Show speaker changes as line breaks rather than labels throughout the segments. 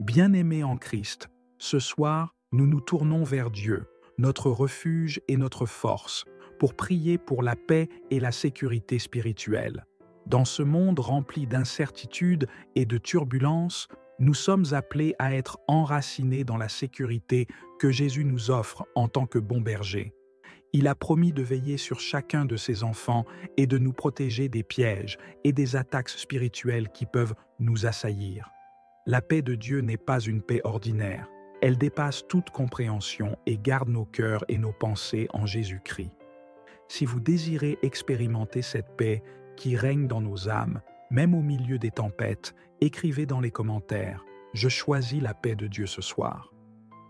Bien-aimés en Christ, ce soir, nous nous tournons vers Dieu, notre refuge et notre force, pour prier pour la paix et la sécurité spirituelle. Dans ce monde rempli d'incertitudes et de turbulences, nous sommes appelés à être enracinés dans la sécurité que Jésus nous offre en tant que bon berger. Il a promis de veiller sur chacun de ses enfants et de nous protéger des pièges et des attaques spirituelles qui peuvent nous assaillir. La paix de Dieu n'est pas une paix ordinaire. Elle dépasse toute compréhension et garde nos cœurs et nos pensées en Jésus-Christ. Si vous désirez expérimenter cette paix qui règne dans nos âmes, même au milieu des tempêtes, écrivez dans les commentaires « Je choisis la paix de Dieu ce soir ».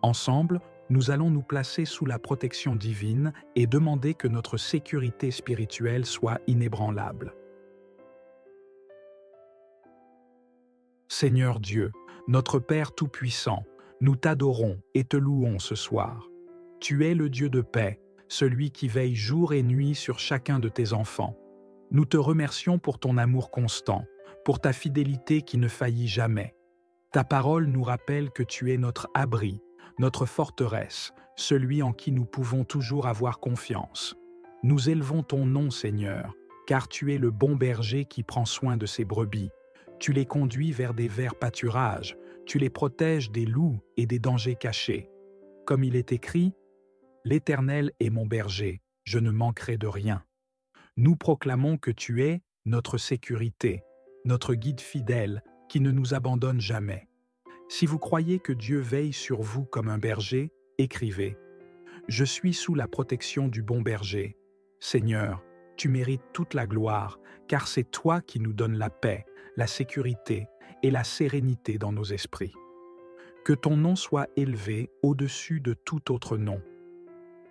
Ensemble, nous allons nous placer sous la protection divine et demander que notre sécurité spirituelle soit inébranlable. Seigneur Dieu, notre Père Tout-Puissant, nous t'adorons et te louons ce soir. Tu es le Dieu de paix, celui qui veille jour et nuit sur chacun de tes enfants. Nous te remercions pour ton amour constant, pour ta fidélité qui ne faillit jamais. Ta parole nous rappelle que tu es notre abri, notre forteresse, celui en qui nous pouvons toujours avoir confiance. Nous élevons ton nom, Seigneur, car tu es le bon berger qui prend soin de ses brebis. Tu les conduis vers des verts pâturages, tu les protèges des loups et des dangers cachés. Comme il est écrit, « L'Éternel est mon berger, je ne manquerai de rien ». Nous proclamons que tu es notre sécurité, notre guide fidèle qui ne nous abandonne jamais. Si vous croyez que Dieu veille sur vous comme un berger, écrivez « Je suis sous la protection du bon berger. Seigneur, tu mérites toute la gloire, car c'est toi qui nous donnes la paix, la sécurité et la sérénité dans nos esprits. Que ton nom soit élevé au-dessus de tout autre nom.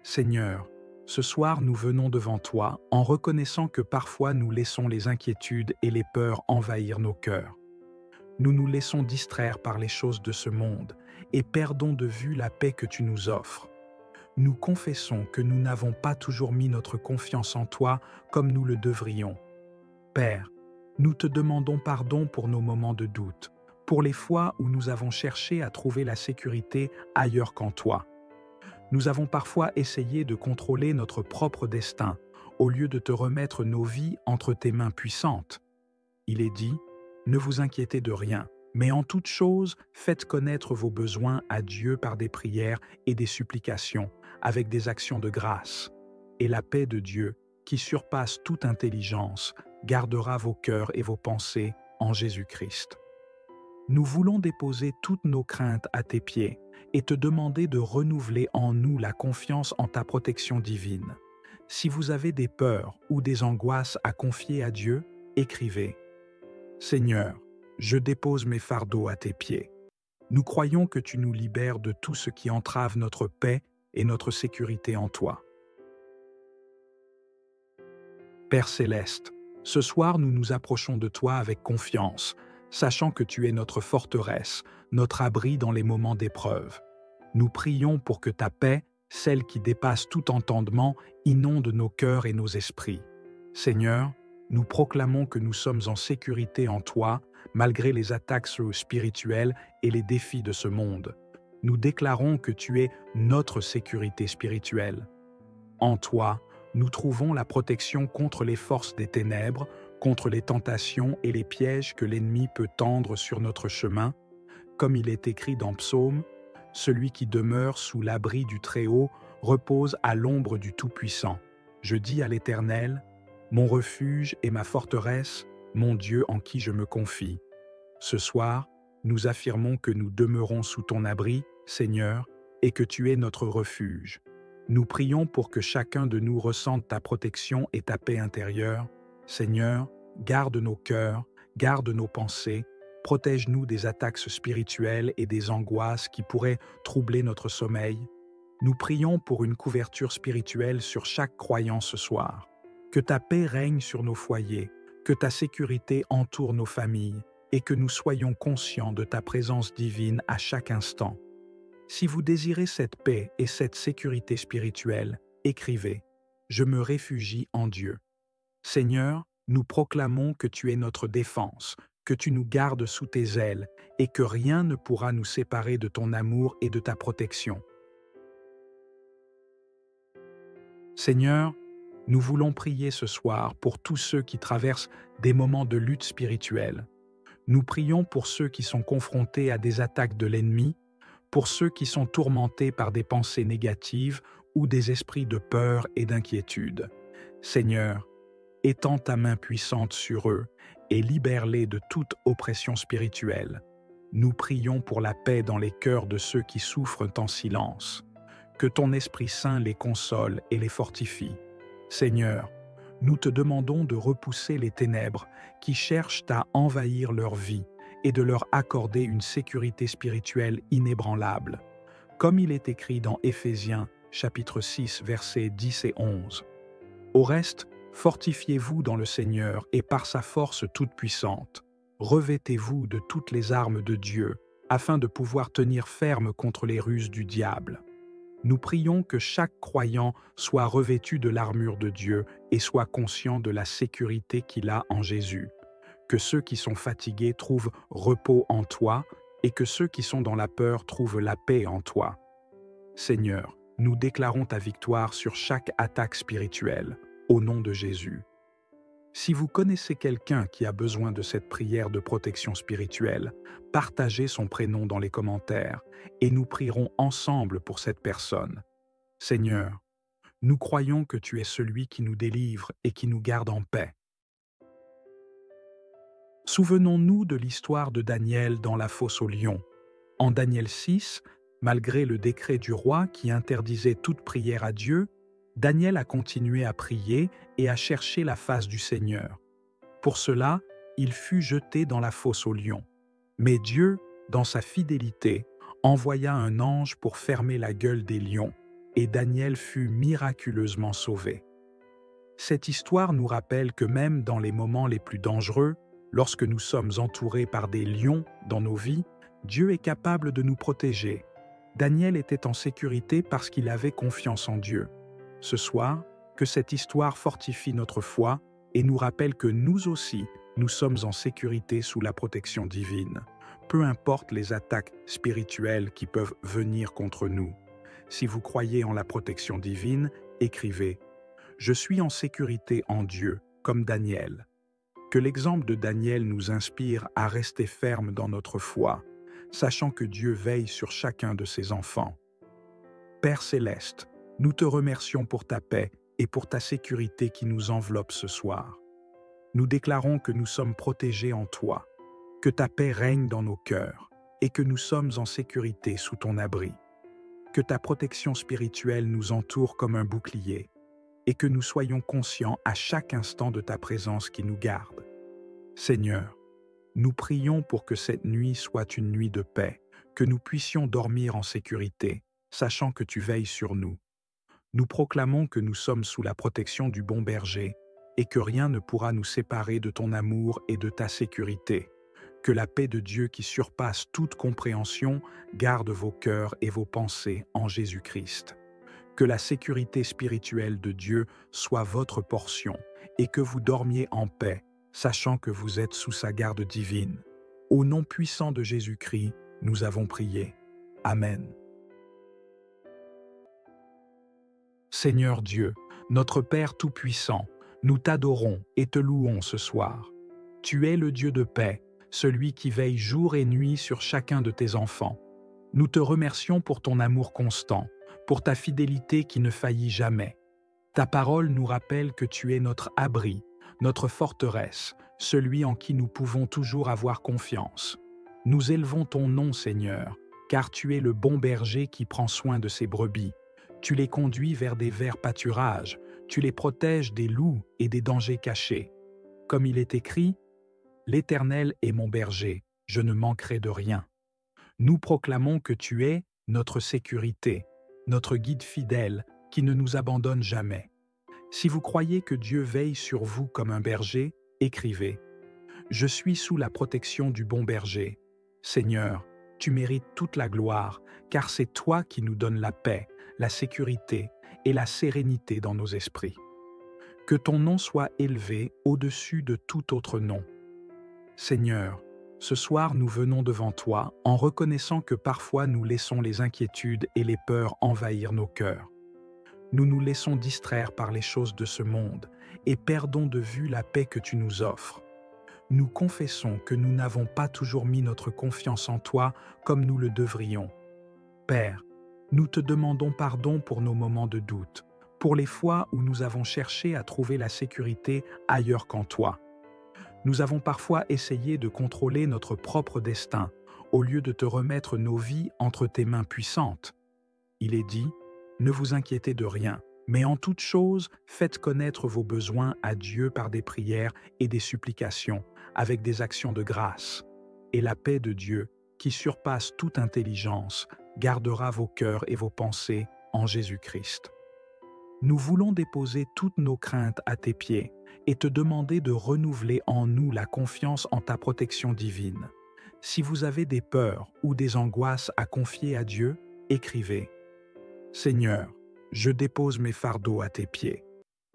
Seigneur, ce soir nous venons devant toi en reconnaissant que parfois nous laissons les inquiétudes et les peurs envahir nos cœurs. Nous nous laissons distraire par les choses de ce monde et perdons de vue la paix que tu nous offres. Nous confessons que nous n'avons pas toujours mis notre confiance en toi comme nous le devrions. Père, nous te demandons pardon pour nos moments de doute, pour les fois où nous avons cherché à trouver la sécurité ailleurs qu'en toi. Nous avons parfois essayé de contrôler notre propre destin, au lieu de te remettre nos vies entre tes mains puissantes. Il est dit, ne vous inquiétez de rien, mais en toute chose, faites connaître vos besoins à Dieu par des prières et des supplications, avec des actions de grâce. Et la paix de Dieu, qui surpasse toute intelligence, gardera vos cœurs et vos pensées en Jésus-Christ. Nous voulons déposer toutes nos craintes à tes pieds et te demander de renouveler en nous la confiance en ta protection divine. Si vous avez des peurs ou des angoisses à confier à Dieu, écrivez « Seigneur, je dépose mes fardeaux à tes pieds. Nous croyons que tu nous libères de tout ce qui entrave notre paix et notre sécurité en toi. » Père céleste, ce soir nous nous approchons de toi avec confiance, sachant que tu es notre forteresse, notre abri dans les moments d'épreuve. Nous prions pour que ta paix, celle qui dépasse tout entendement, inonde nos cœurs et nos esprits. Seigneur, nous proclamons que nous sommes en sécurité en toi, malgré les attaques spirituelles et les défis de ce monde. Nous déclarons que tu es notre sécurité spirituelle. En toi, nous trouvons la protection contre les forces des ténèbres, contre les tentations et les pièges que l'ennemi peut tendre sur notre chemin. Comme il est écrit dans Psaume, « Celui qui demeure sous l'abri du Très-Haut repose à l'ombre du Tout-Puissant. Je dis à l'Éternel, mon refuge et ma forteresse, mon Dieu en qui je me confie. » Ce soir, nous affirmons que nous demeurons sous ton abri, Seigneur, et que tu es notre refuge. Nous prions pour que chacun de nous ressente ta protection et ta paix intérieure. Seigneur, garde nos cœurs, garde nos pensées, protège-nous des attaques spirituelles et des angoisses qui pourraient troubler notre sommeil. Nous prions pour une couverture spirituelle sur chaque croyant ce soir. Que ta paix règne sur nos foyers, que ta sécurité entoure nos familles et que nous soyons conscients de ta présence divine à chaque instant. Si vous désirez cette paix et cette sécurité spirituelle, écrivez « Je me réfugie en Dieu ». Seigneur, nous proclamons que tu es notre défense, que tu nous gardes sous tes ailes et que rien ne pourra nous séparer de ton amour et de ta protection. Seigneur, nous voulons prier ce soir pour tous ceux qui traversent des moments de lutte spirituelle. Nous prions pour ceux qui sont confrontés à des attaques de l'ennemi, pour ceux qui sont tourmentés par des pensées négatives ou des esprits de peur et d'inquiétude. Seigneur, étends ta main puissante sur eux et libère-les de toute oppression spirituelle. Nous prions pour la paix dans les cœurs de ceux qui souffrent en silence. Que ton Esprit Saint les console et les fortifie. Seigneur, nous te demandons de repousser les ténèbres qui cherchent à envahir leur vie et de leur accorder une sécurité spirituelle inébranlable, comme il est écrit dans Éphésiens chapitre 6 versets 10 et 11. Au reste, fortifiez-vous dans le Seigneur et par sa force toute puissante. Revêtez-vous de toutes les armes de Dieu afin de pouvoir tenir ferme contre les ruses du diable. Nous prions que chaque croyant soit revêtu de l'armure de Dieu et soit conscient de la sécurité qu'il a en Jésus. Que ceux qui sont fatigués trouvent repos en toi et que ceux qui sont dans la peur trouvent la paix en toi. Seigneur, nous déclarons ta victoire sur chaque attaque spirituelle, au nom de Jésus. Si vous connaissez quelqu'un qui a besoin de cette prière de protection spirituelle, partagez son prénom dans les commentaires et nous prierons ensemble pour cette personne. Seigneur, nous croyons que tu es celui qui nous délivre et qui nous garde en paix. Souvenons-nous de l'histoire de Daniel dans la fosse aux lions. En Daniel 6, malgré le décret du roi qui interdisait toute prière à Dieu, Daniel a continué à prier et à chercher la face du Seigneur. Pour cela, il fut jeté dans la fosse aux lions. Mais Dieu, dans sa fidélité, envoya un ange pour fermer la gueule des lions, et Daniel fut miraculeusement sauvé. Cette histoire nous rappelle que même dans les moments les plus dangereux, lorsque nous sommes entourés par des lions dans nos vies, Dieu est capable de nous protéger. Daniel était en sécurité parce qu'il avait confiance en Dieu. Ce soir, que cette histoire fortifie notre foi et nous rappelle que nous aussi, nous sommes en sécurité sous la protection divine, peu importe les attaques spirituelles qui peuvent venir contre nous. Si vous croyez en la protection divine, écrivez « Je suis en sécurité en Dieu », comme Daniel. Que l'exemple de Daniel nous inspire à rester ferme dans notre foi, sachant que Dieu veille sur chacun de ses enfants. Père céleste, nous te remercions pour ta paix et pour ta sécurité qui nous enveloppe ce soir. Nous déclarons que nous sommes protégés en toi, que ta paix règne dans nos cœurs et que nous sommes en sécurité sous ton abri. Que ta protection spirituelle nous entoure comme un bouclier et que nous soyons conscients à chaque instant de ta présence qui nous garde. Seigneur, nous prions pour que cette nuit soit une nuit de paix, que nous puissions dormir en sécurité, sachant que tu veilles sur nous. Nous proclamons que nous sommes sous la protection du bon berger et que rien ne pourra nous séparer de ton amour et de ta sécurité. Que la paix de Dieu qui surpasse toute compréhension garde vos cœurs et vos pensées en Jésus-Christ. Que la sécurité spirituelle de Dieu soit votre portion et que vous dormiez en paix, sachant que vous êtes sous sa garde divine. Au nom puissant de Jésus-Christ, nous avons prié. Amen. Seigneur Dieu, notre Père Tout-Puissant, nous t'adorons et te louons ce soir. Tu es le Dieu de paix, celui qui veille jour et nuit sur chacun de tes enfants. Nous te remercions pour ton amour constant, pour ta fidélité qui ne faillit jamais. Ta parole nous rappelle que tu es notre abri, notre forteresse, celui en qui nous pouvons toujours avoir confiance. Nous élevons ton nom, Seigneur, car tu es le bon berger qui prend soin de ses brebis. Tu les conduis vers des verts pâturages, tu les protèges des loups et des dangers cachés. Comme il est écrit, « L'Éternel est mon berger, je ne manquerai de rien ». Nous proclamons que tu es notre sécurité, notre guide fidèle qui ne nous abandonne jamais. Si vous croyez que Dieu veille sur vous comme un berger, écrivez « Je suis sous la protection du bon berger ». Seigneur, tu mérites toute la gloire, car c'est toi qui nous donnes la paix, la sécurité et la sérénité dans nos esprits. Que ton nom soit élevé au-dessus de tout autre nom. Seigneur, ce soir nous venons devant toi en reconnaissant que parfois nous laissons les inquiétudes et les peurs envahir nos cœurs. Nous nous laissons distraire par les choses de ce monde et perdons de vue la paix que tu nous offres. Nous confessons que nous n'avons pas toujours mis notre confiance en toi comme nous le devrions. Père, nous te demandons pardon pour nos moments de doute, pour les fois où nous avons cherché à trouver la sécurité ailleurs qu'en toi. Nous avons parfois essayé de contrôler notre propre destin, au lieu de te remettre nos vies entre tes mains puissantes. Il est dit, ne vous inquiétez de rien, mais en toute chose, faites connaître vos besoins à Dieu par des prières et des supplications, avec des actions de grâce. Et la paix de Dieu, qui surpasse toute intelligence, gardera vos cœurs et vos pensées en Jésus-Christ. Nous voulons déposer toutes nos craintes à tes pieds et te demander de renouveler en nous la confiance en ta protection divine. Si vous avez des peurs ou des angoisses à confier à Dieu, écrivez. Seigneur, je dépose mes fardeaux à tes pieds.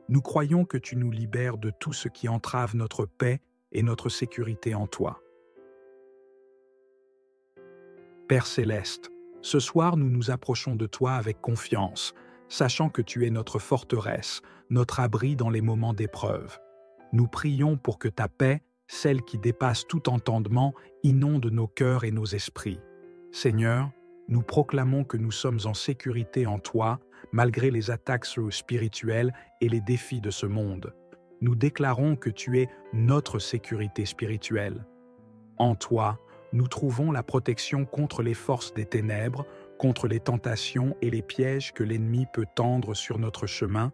Nous croyons que tu nous libères de tout ce qui entrave notre paix et notre sécurité en toi. Père céleste, ce soir nous nous approchons de toi avec confiance, sachant que tu es notre forteresse, notre abri dans les moments d'épreuve. Nous prions pour que ta paix, celle qui dépasse tout entendement, inonde nos cœurs et nos esprits. Seigneur, nous proclamons que nous sommes en sécurité en toi, malgré les attaques spirituelles et les défis de ce monde. Nous déclarons que tu es notre sécurité spirituelle. En toi, nous trouvons la protection contre les forces des ténèbres, contre les tentations et les pièges que l'ennemi peut tendre sur notre chemin.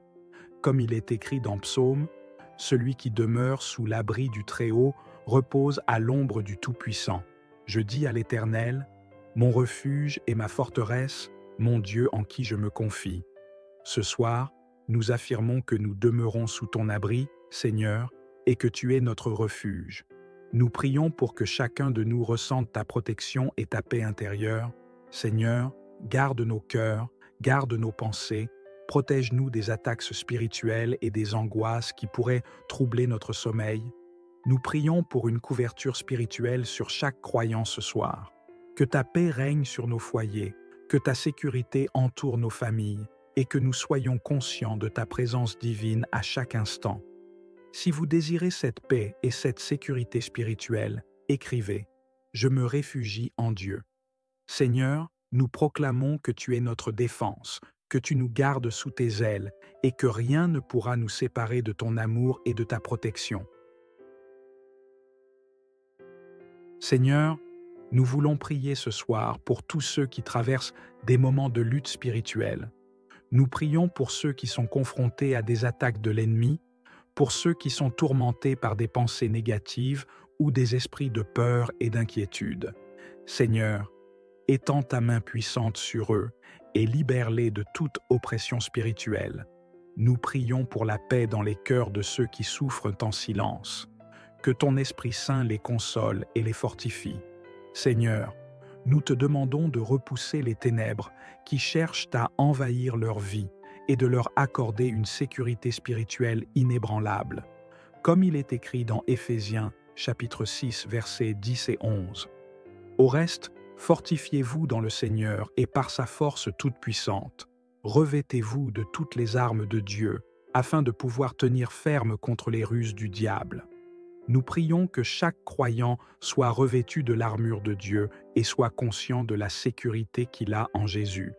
Comme il est écrit dans Psaume, « Celui qui demeure sous l'abri du Très-Haut repose à l'ombre du Tout-Puissant. Je dis à l'Éternel, mon refuge et ma forteresse, mon Dieu en qui je me confie. » Ce soir, nous affirmons que nous demeurons sous ton abri, Seigneur, et que tu es notre refuge. Nous prions pour que chacun de nous ressente ta protection et ta paix intérieure. Seigneur, garde nos cœurs, garde nos pensées, protège-nous des attaques spirituelles et des angoisses qui pourraient troubler notre sommeil. Nous prions pour une couverture spirituelle sur chaque croyant ce soir. Que ta paix règne sur nos foyers, que ta sécurité entoure nos familles et que nous soyons conscients de ta présence divine à chaque instant. Si vous désirez cette paix et cette sécurité spirituelle, écrivez « Je me réfugie en Dieu ». Seigneur, nous proclamons que tu es notre défense, que tu nous gardes sous tes ailes et que rien ne pourra nous séparer de ton amour et de ta protection. Seigneur, nous voulons prier ce soir pour tous ceux qui traversent des moments de lutte spirituelle. Nous prions pour ceux qui sont confrontés à des attaques de l'ennemi, pour ceux qui sont tourmentés par des pensées négatives ou des esprits de peur et d'inquiétude. Seigneur, étends ta main puissante sur eux et libère-les de toute oppression spirituelle. Nous prions pour la paix dans les cœurs de ceux qui souffrent en silence. Que ton Esprit Saint les console et les fortifie. Seigneur, nous te demandons de repousser les ténèbres qui cherchent à envahir leur vie et de leur accorder une sécurité spirituelle inébranlable. Comme il est écrit dans Éphésiens, chapitre 6, versets 10 et 11. Au reste, fortifiez-vous dans le Seigneur et par sa force toute puissante. Revêtez-vous de toutes les armes de Dieu, afin de pouvoir tenir ferme contre les ruses du diable. Nous prions que chaque croyant soit revêtu de l'armure de Dieu et soit conscient de la sécurité qu'il a en Jésus.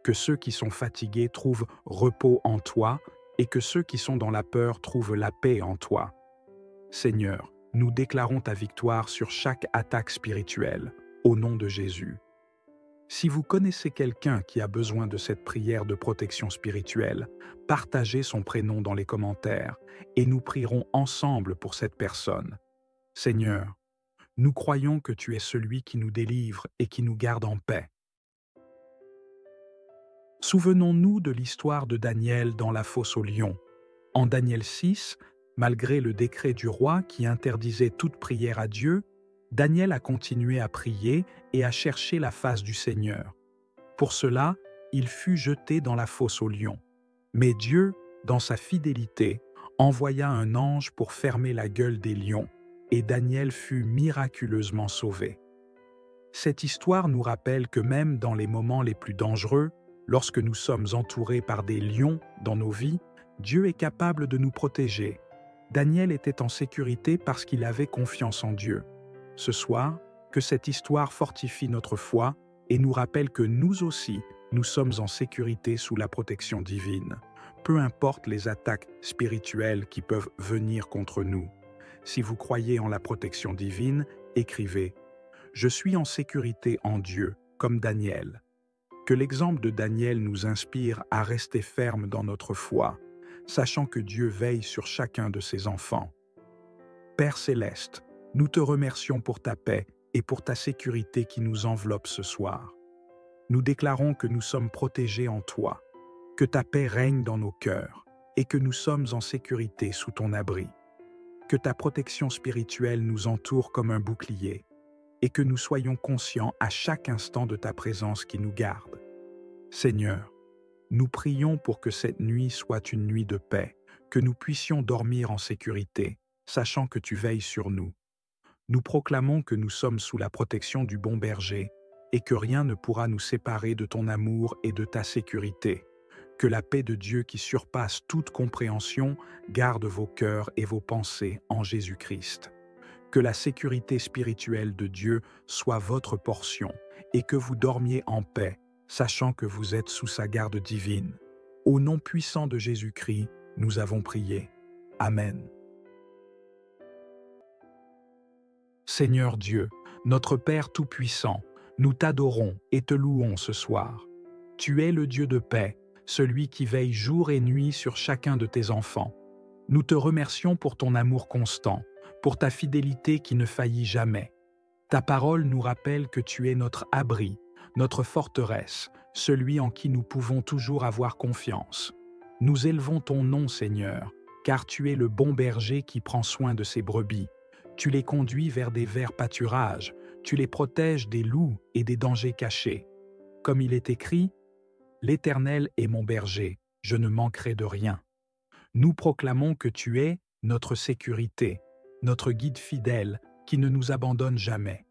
Que ceux qui sont fatigués trouvent repos en toi et que ceux qui sont dans la peur trouvent la paix en toi. Seigneur, nous déclarons ta victoire sur chaque attaque spirituelle, au nom de Jésus. Si vous connaissez quelqu'un qui a besoin de cette prière de protection spirituelle, partagez son prénom dans les commentaires et nous prierons ensemble pour cette personne. Seigneur, nous croyons que tu es celui qui nous délivre et qui nous garde en paix. Souvenons-nous de l'histoire de Daniel dans la fosse aux lions. En Daniel 6, malgré le décret du roi qui interdisait toute prière à Dieu, Daniel a continué à prier et à chercher la face du Seigneur. Pour cela, il fut jeté dans la fosse aux lions. Mais Dieu, dans sa fidélité, envoya un ange pour fermer la gueule des lions. et Daniel fut miraculeusement sauvé. Cette histoire nous rappelle que même dans les moments les plus dangereux, lorsque nous sommes entourés par des lions dans nos vies, Dieu est capable de nous protéger. Daniel était en sécurité parce qu'il avait confiance en Dieu. Ce soir, que cette histoire fortifie notre foi et nous rappelle que nous aussi, nous sommes en sécurité sous la protection divine, peu importe les attaques spirituelles qui peuvent venir contre nous. Si vous croyez en la protection divine, écrivez « Je suis en sécurité en Dieu », comme Daniel. Que l'exemple de Daniel nous inspire à rester ferme dans notre foi, sachant que Dieu veille sur chacun de ses enfants. Père céleste, nous te remercions pour ta paix et pour ta sécurité qui nous enveloppe ce soir. Nous déclarons que nous sommes protégés en toi, que ta paix règne dans nos cœurs et que nous sommes en sécurité sous ton abri. Que ta protection spirituelle nous entoure comme un bouclier et que nous soyons conscients à chaque instant de ta présence qui nous garde. Seigneur, nous prions pour que cette nuit soit une nuit de paix, que nous puissions dormir en sécurité, sachant que tu veilles sur nous. Nous proclamons que nous sommes sous la protection du bon berger et que rien ne pourra nous séparer de ton amour et de ta sécurité. Que la paix de Dieu qui surpasse toute compréhension garde vos cœurs et vos pensées en Jésus-Christ. Que la sécurité spirituelle de Dieu soit votre portion et que vous dormiez en paix, sachant que vous êtes sous sa garde divine. Au nom puissant de Jésus-Christ, nous avons prié. Amen. Seigneur Dieu, notre Père Tout-Puissant, nous t'adorons et te louons ce soir. Tu es le Dieu de paix, celui qui veille jour et nuit sur chacun de tes enfants. Nous te remercions pour ton amour constant, pour ta fidélité qui ne faillit jamais. Ta parole nous rappelle que tu es notre abri, notre forteresse, celui en qui nous pouvons toujours avoir confiance. Nous élevons ton nom, Seigneur, car tu es le bon berger qui prend soin de ses brebis. Tu les conduis vers des verts pâturages, tu les protèges des loups et des dangers cachés. Comme il est écrit, « L'Éternel est mon berger, je ne manquerai de rien ». Nous proclamons que tu es notre sécurité, notre guide fidèle qui ne nous abandonne jamais.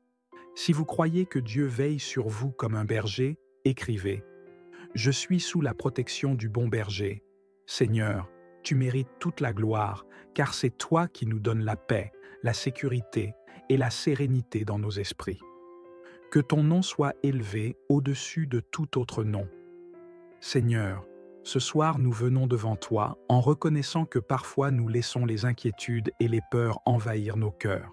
Si vous croyez que Dieu veille sur vous comme un berger, écrivez « Je suis sous la protection du bon berger ». Seigneur, tu mérites toute la gloire, car c'est toi qui nous donnes la paix, la sécurité et la sérénité dans nos esprits. Que ton nom soit élevé au-dessus de tout autre nom. Seigneur, ce soir nous venons devant toi en reconnaissant que parfois nous laissons les inquiétudes et les peurs envahir nos cœurs.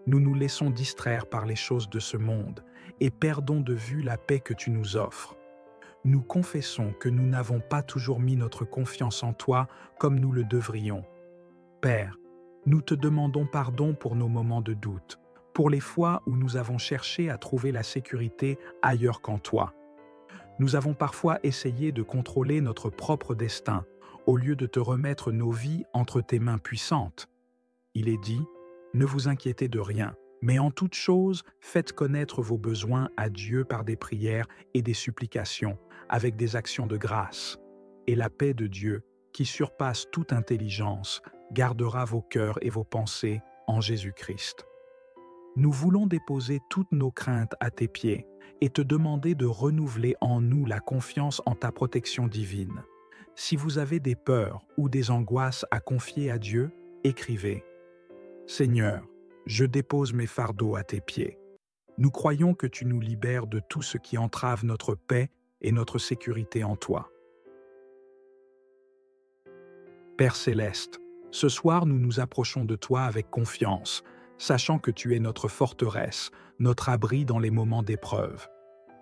Nous nous laissons distraire par les choses de ce monde et perdons de vue la paix que tu nous offres. Nous confessons que nous n'avons pas toujours mis notre confiance en toi comme nous le devrions. Père, nous te demandons pardon pour nos moments de doute, pour les fois où nous avons cherché à trouver la sécurité ailleurs qu'en toi. Nous avons parfois essayé de contrôler notre propre destin, au lieu de te remettre nos vies entre tes mains puissantes. Il est dit, ne vous inquiétez de rien, mais en toute chose, faites connaître vos besoins à Dieu par des prières et des supplications, avec des actions de grâce. Et la paix de Dieu, qui surpasse toute intelligence, gardera vos cœurs et vos pensées en Jésus-Christ. Nous voulons déposer toutes nos craintes à tes pieds et te demander de renouveler en nous la confiance en ta protection divine. Si vous avez des peurs ou des angoisses à confier à Dieu, écrivez « Seigneur, je dépose mes fardeaux à tes pieds. Nous croyons que tu nous libères de tout ce qui entrave notre paix et notre sécurité en toi. » Père céleste, ce soir nous nous approchons de toi avec confiance, sachant que tu es notre forteresse, notre abri dans les moments d'épreuve.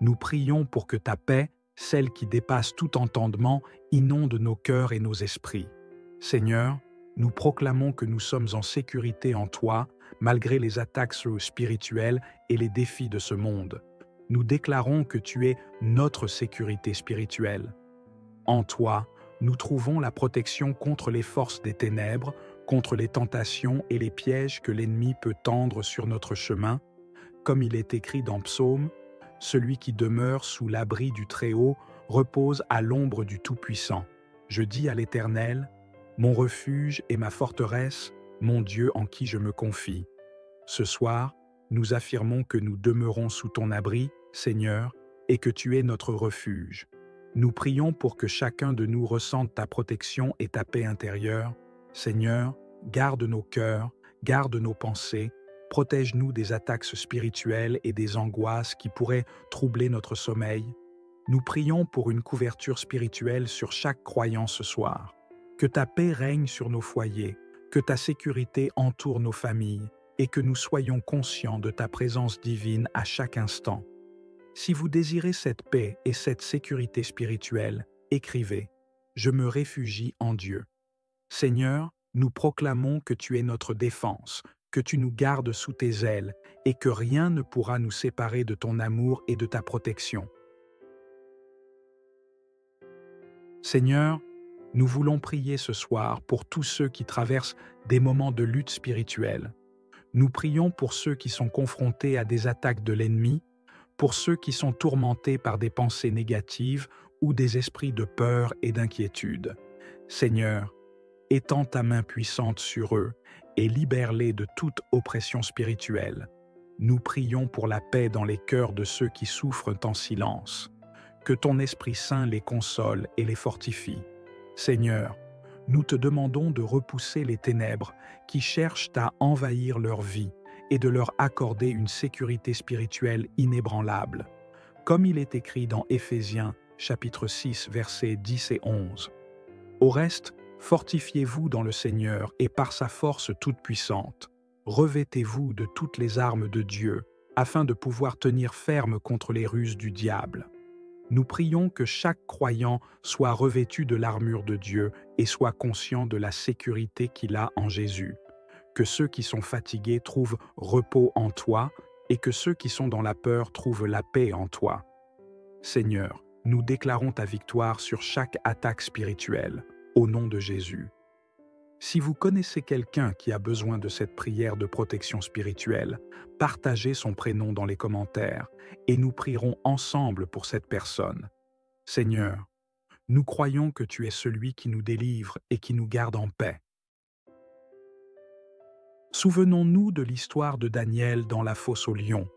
Nous prions pour que ta paix, celle qui dépasse tout entendement, inonde nos cœurs et nos esprits. Seigneur, nous proclamons que nous sommes en sécurité en toi, malgré les attaques spirituelles et les défis de ce monde. Nous déclarons que tu es notre sécurité spirituelle. En toi, nous trouvons la protection contre les forces des ténèbres, contre les tentations et les pièges que l'ennemi peut tendre sur notre chemin. Comme il est écrit dans Psaume, « Celui qui demeure sous l'abri du Très-Haut repose à l'ombre du Tout-Puissant. Je dis à l'Éternel, mon refuge et ma forteresse, mon Dieu en qui je me confie. Ce soir, nous affirmons que nous demeurons sous ton abri, Seigneur, et que tu es notre refuge. Nous prions pour que chacun de nous ressente ta protection et ta paix intérieure. Seigneur, garde nos cœurs, garde nos pensées, protège-nous des attaques spirituelles et des angoisses qui pourraient troubler notre sommeil. Nous prions pour une couverture spirituelle sur chaque croyant ce soir. Que ta paix règne sur nos foyers, que ta sécurité entoure nos familles et que nous soyons conscients de ta présence divine à chaque instant. Si vous désirez cette paix et cette sécurité spirituelle, écrivez « Je me réfugie en Dieu ». Seigneur, nous proclamons que tu es notre défense, que tu nous gardes sous tes ailes et que rien ne pourra nous séparer de ton amour et de ta protection. Seigneur, nous voulons prier ce soir pour tous ceux qui traversent des moments de lutte spirituelle. Nous prions pour ceux qui sont confrontés à des attaques de l'ennemi, pour ceux qui sont tourmentés par des pensées négatives ou des esprits de peur et d'inquiétude. Seigneur, étends ta main puissante sur eux et libère-les de toute oppression spirituelle. Nous prions pour la paix dans les cœurs de ceux qui souffrent en silence. Que ton Esprit Saint les console et les fortifie. Seigneur, nous te demandons de repousser les ténèbres qui cherchent à envahir leur vie et de leur accorder une sécurité spirituelle inébranlable. Comme il est écrit dans Éphésiens, chapitre 6, versets 10 et 11. Au reste, fortifiez-vous dans le Seigneur et par sa force toute puissante. Revêtez-vous de toutes les armes de Dieu, afin de pouvoir tenir ferme contre les ruses du diable. Nous prions que chaque croyant soit revêtu de l'armure de Dieu et soit conscient de la sécurité qu'il a en Jésus. Que ceux qui sont fatigués trouvent repos en toi et que ceux qui sont dans la peur trouvent la paix en toi. Seigneur, nous déclarons ta victoire sur chaque attaque spirituelle, au nom de Jésus. Si vous connaissez quelqu'un qui a besoin de cette prière de protection spirituelle, partagez son prénom dans les commentaires et nous prierons ensemble pour cette personne. Seigneur, nous croyons que tu es celui qui nous délivre et qui nous garde en paix. Souvenons-nous de l'histoire de Daniel dans la fosse aux lions.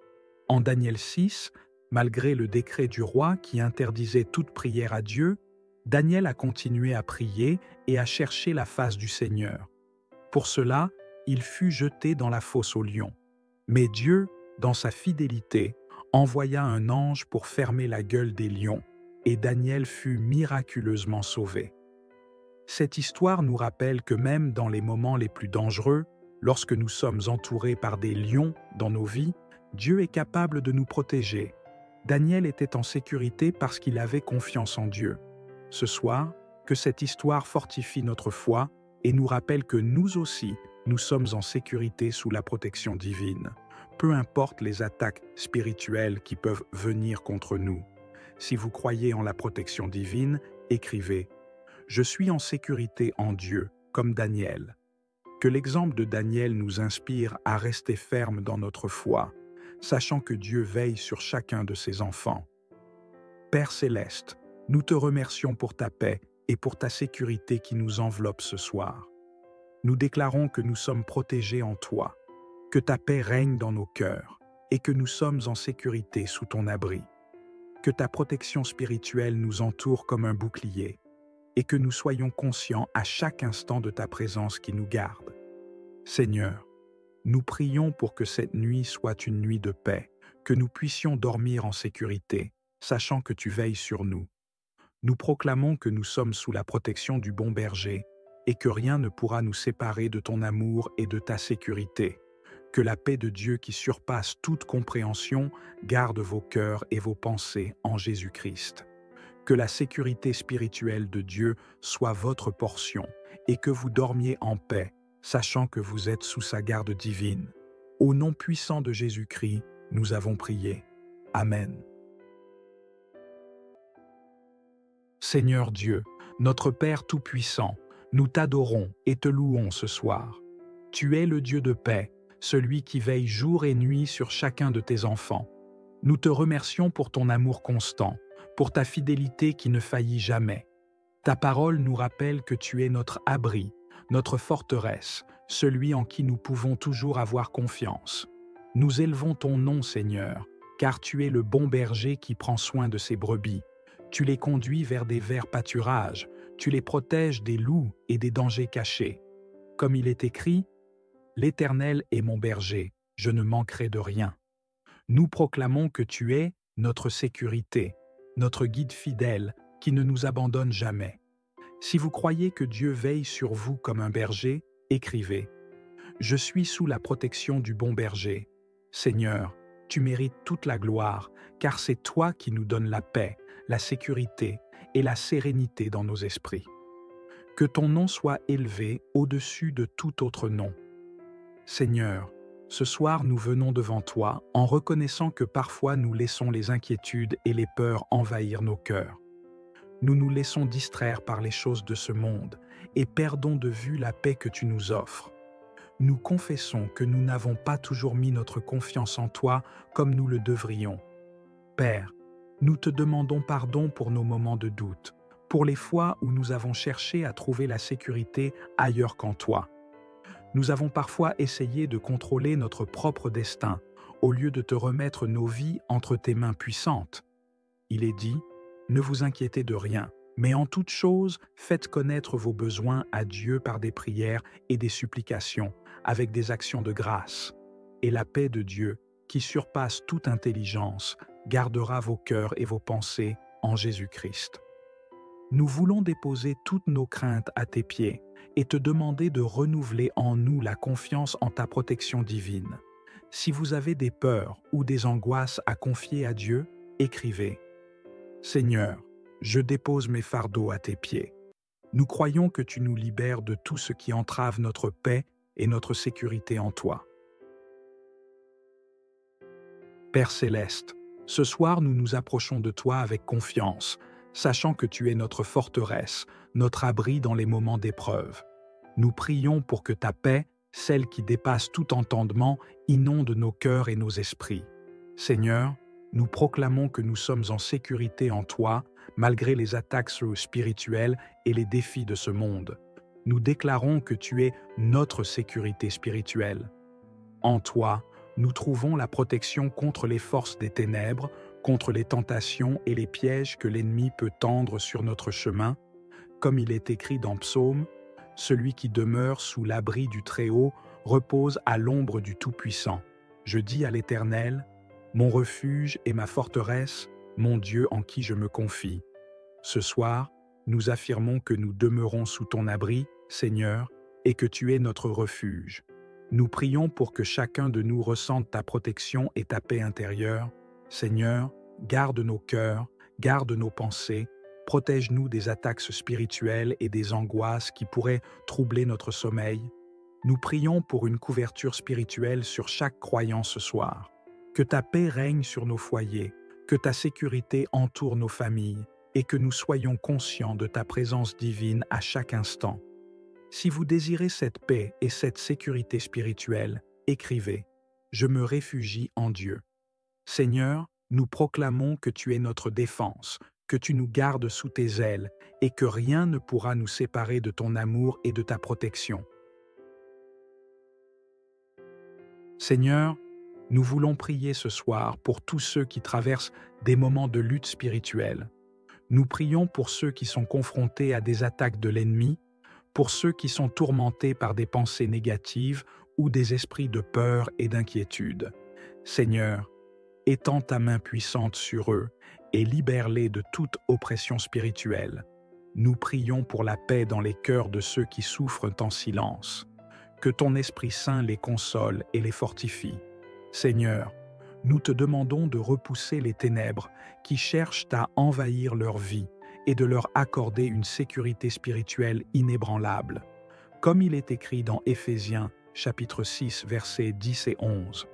En Daniel 6, malgré le décret du roi qui interdisait toute prière à Dieu, Daniel a continué à prier et à chercher la face du Seigneur. Pour cela, il fut jeté dans la fosse aux lions. Mais Dieu, dans sa fidélité, envoya un ange pour fermer la gueule des lions, et Daniel fut miraculeusement sauvé. Cette histoire nous rappelle que même dans les moments les plus dangereux, lorsque nous sommes entourés par des lions dans nos vies, Dieu est capable de nous protéger. Daniel était en sécurité parce qu'il avait confiance en Dieu. Ce soir, que cette histoire fortifie notre foi et nous rappelle que nous aussi, nous sommes en sécurité sous la protection divine, peu importe les attaques spirituelles qui peuvent venir contre nous. Si vous croyez en la protection divine, écrivez « Je suis en sécurité en Dieu, comme Daniel ». Que l'exemple de Daniel nous inspire à rester ferme dans notre foi, sachant que Dieu veille sur chacun de ses enfants. Père céleste, nous te remercions pour ta paix et pour ta sécurité qui nous enveloppe ce soir. Nous déclarons que nous sommes protégés en toi, que ta paix règne dans nos cœurs et que nous sommes en sécurité sous ton abri. Que ta protection spirituelle nous entoure comme un bouclier et que nous soyons conscients à chaque instant de ta présence qui nous garde. Seigneur, nous prions pour que cette nuit soit une nuit de paix, que nous puissions dormir en sécurité, sachant que tu veilles sur nous. Nous proclamons que nous sommes sous la protection du bon berger et que rien ne pourra nous séparer de ton amour et de ta sécurité. Que la paix de Dieu qui surpasse toute compréhension garde vos cœurs et vos pensées en Jésus-Christ. Que la sécurité spirituelle de Dieu soit votre portion et que vous dormiez en paix, sachant que vous êtes sous sa garde divine. Au nom puissant de Jésus-Christ, nous avons prié. Amen. Seigneur Dieu, notre Père Tout-Puissant, nous t'adorons et te louons ce soir. Tu es le Dieu de paix, celui qui veille jour et nuit sur chacun de tes enfants. Nous te remercions pour ton amour constant, pour ta fidélité qui ne faillit jamais. Ta parole nous rappelle que tu es notre abri, notre forteresse, celui en qui nous pouvons toujours avoir confiance. Nous élevons ton nom, Seigneur, car tu es le bon berger qui prend soin de ses brebis. Tu les conduis vers des verts pâturages, tu les protèges des loups et des dangers cachés. Comme il est écrit, « L'Éternel est mon berger, je ne manquerai de rien ». Nous proclamons que tu es notre sécurité, notre guide fidèle qui ne nous abandonne jamais. Si vous croyez que Dieu veille sur vous comme un berger, écrivez « Je suis sous la protection du bon berger ». Seigneur, tu mérites toute la gloire, car c'est toi qui nous donnes la paix, la sécurité et la sérénité dans nos esprits. Que ton nom soit élevé au-dessus de tout autre nom. Seigneur, ce soir nous venons devant toi en reconnaissant que parfois nous laissons les inquiétudes et les peurs envahir nos cœurs. Nous nous laissons distraire par les choses de ce monde et perdons de vue la paix que tu nous offres. Nous confessons que nous n'avons pas toujours mis notre confiance en toi comme nous le devrions. Père, nous te demandons pardon pour nos moments de doute, pour les fois où nous avons cherché à trouver la sécurité ailleurs qu'en toi. Nous avons parfois essayé de contrôler notre propre destin, au lieu de te remettre nos vies entre tes mains puissantes. Il est dit, ne vous inquiétez de rien, mais en toute chose, faites connaître vos besoins à Dieu par des prières et des supplications, avec des actions de grâce. Et la paix de Dieu, qui surpasse toute intelligence, gardera vos cœurs et vos pensées en Jésus-Christ. Nous voulons déposer toutes nos craintes à tes pieds et te demander de renouveler en nous la confiance en ta protection divine. Si vous avez des peurs ou des angoisses à confier à Dieu, écrivez « Seigneur, je dépose mes fardeaux à tes pieds. Nous croyons que tu nous libères de tout ce qui entrave notre paix et notre sécurité en toi. » Père céleste, ce soir nous nous approchons de toi avec confiance, sachant que tu es notre forteresse, notre abri dans les moments d'épreuve. Nous prions pour que ta paix, celle qui dépasse tout entendement, inonde nos cœurs et nos esprits. Seigneur, nous proclamons que nous sommes en sécurité en toi, malgré les attaques spirituelles et les défis de ce monde. Nous déclarons que tu es notre sécurité spirituelle. En toi, nous trouvons la protection contre les forces des ténèbres, contre les tentations et les pièges que l'ennemi peut tendre sur notre chemin. Comme il est écrit dans Psaume, « Celui qui demeure sous l'abri du Très-Haut repose à l'ombre du Tout-Puissant. Je dis à l'Éternel, mon refuge et ma forteresse, mon Dieu en qui je me confie. » Ce soir, nous affirmons que nous demeurons sous ton abri, Seigneur, et que tu es notre refuge. Nous prions pour que chacun de nous ressente ta protection et ta paix intérieure. Seigneur, garde nos cœurs, garde nos pensées, protège-nous des attaques spirituelles et des angoisses qui pourraient troubler notre sommeil. Nous prions pour une couverture spirituelle sur chaque croyant ce soir. Que ta paix règne sur nos foyers, que ta sécurité entoure nos familles et que nous soyons conscients de ta présence divine à chaque instant. Si vous désirez cette paix et cette sécurité spirituelle, écrivez « Je me réfugie en Dieu ». Seigneur, nous proclamons que tu es notre défense, que tu nous gardes sous tes ailes et que rien ne pourra nous séparer de ton amour et de ta protection. Seigneur, nous voulons prier ce soir pour tous ceux qui traversent des moments de lutte spirituelle. Nous prions pour ceux qui sont confrontés à des attaques de l'ennemi, pour ceux qui sont tourmentés par des pensées négatives ou des esprits de peur et d'inquiétude. Seigneur, étends ta main puissante sur eux et libère-les de toute oppression spirituelle. Nous prions pour la paix dans les cœurs de ceux qui souffrent en silence. Que ton Esprit Saint les console et les fortifie. Seigneur, nous te demandons de repousser les ténèbres qui cherchent à envahir leur vie et de leur accorder une sécurité spirituelle inébranlable. Comme il est écrit dans Éphésiens, chapitre 6, versets 10 et 11.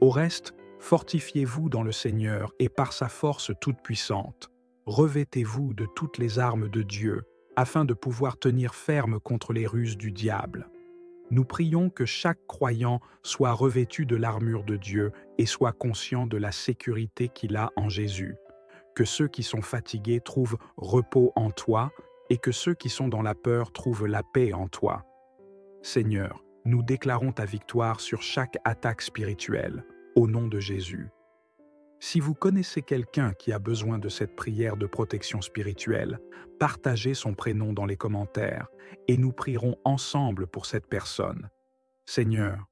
Au reste, fortifiez-vous dans le Seigneur et par sa force toute puissante. Revêtez-vous de toutes les armes de Dieu, afin de pouvoir tenir ferme contre les ruses du diable. Nous prions que chaque croyant soit revêtu de l'armure de Dieu et soit conscient de la sécurité qu'il a en Jésus. Que ceux qui sont fatigués trouvent repos en toi et que ceux qui sont dans la peur trouvent la paix en toi. Seigneur, nous déclarons ta victoire sur chaque attaque spirituelle, au nom de Jésus. Si vous connaissez quelqu'un qui a besoin de cette prière de protection spirituelle, partagez son prénom dans les commentaires et nous prierons ensemble pour cette personne. Seigneur,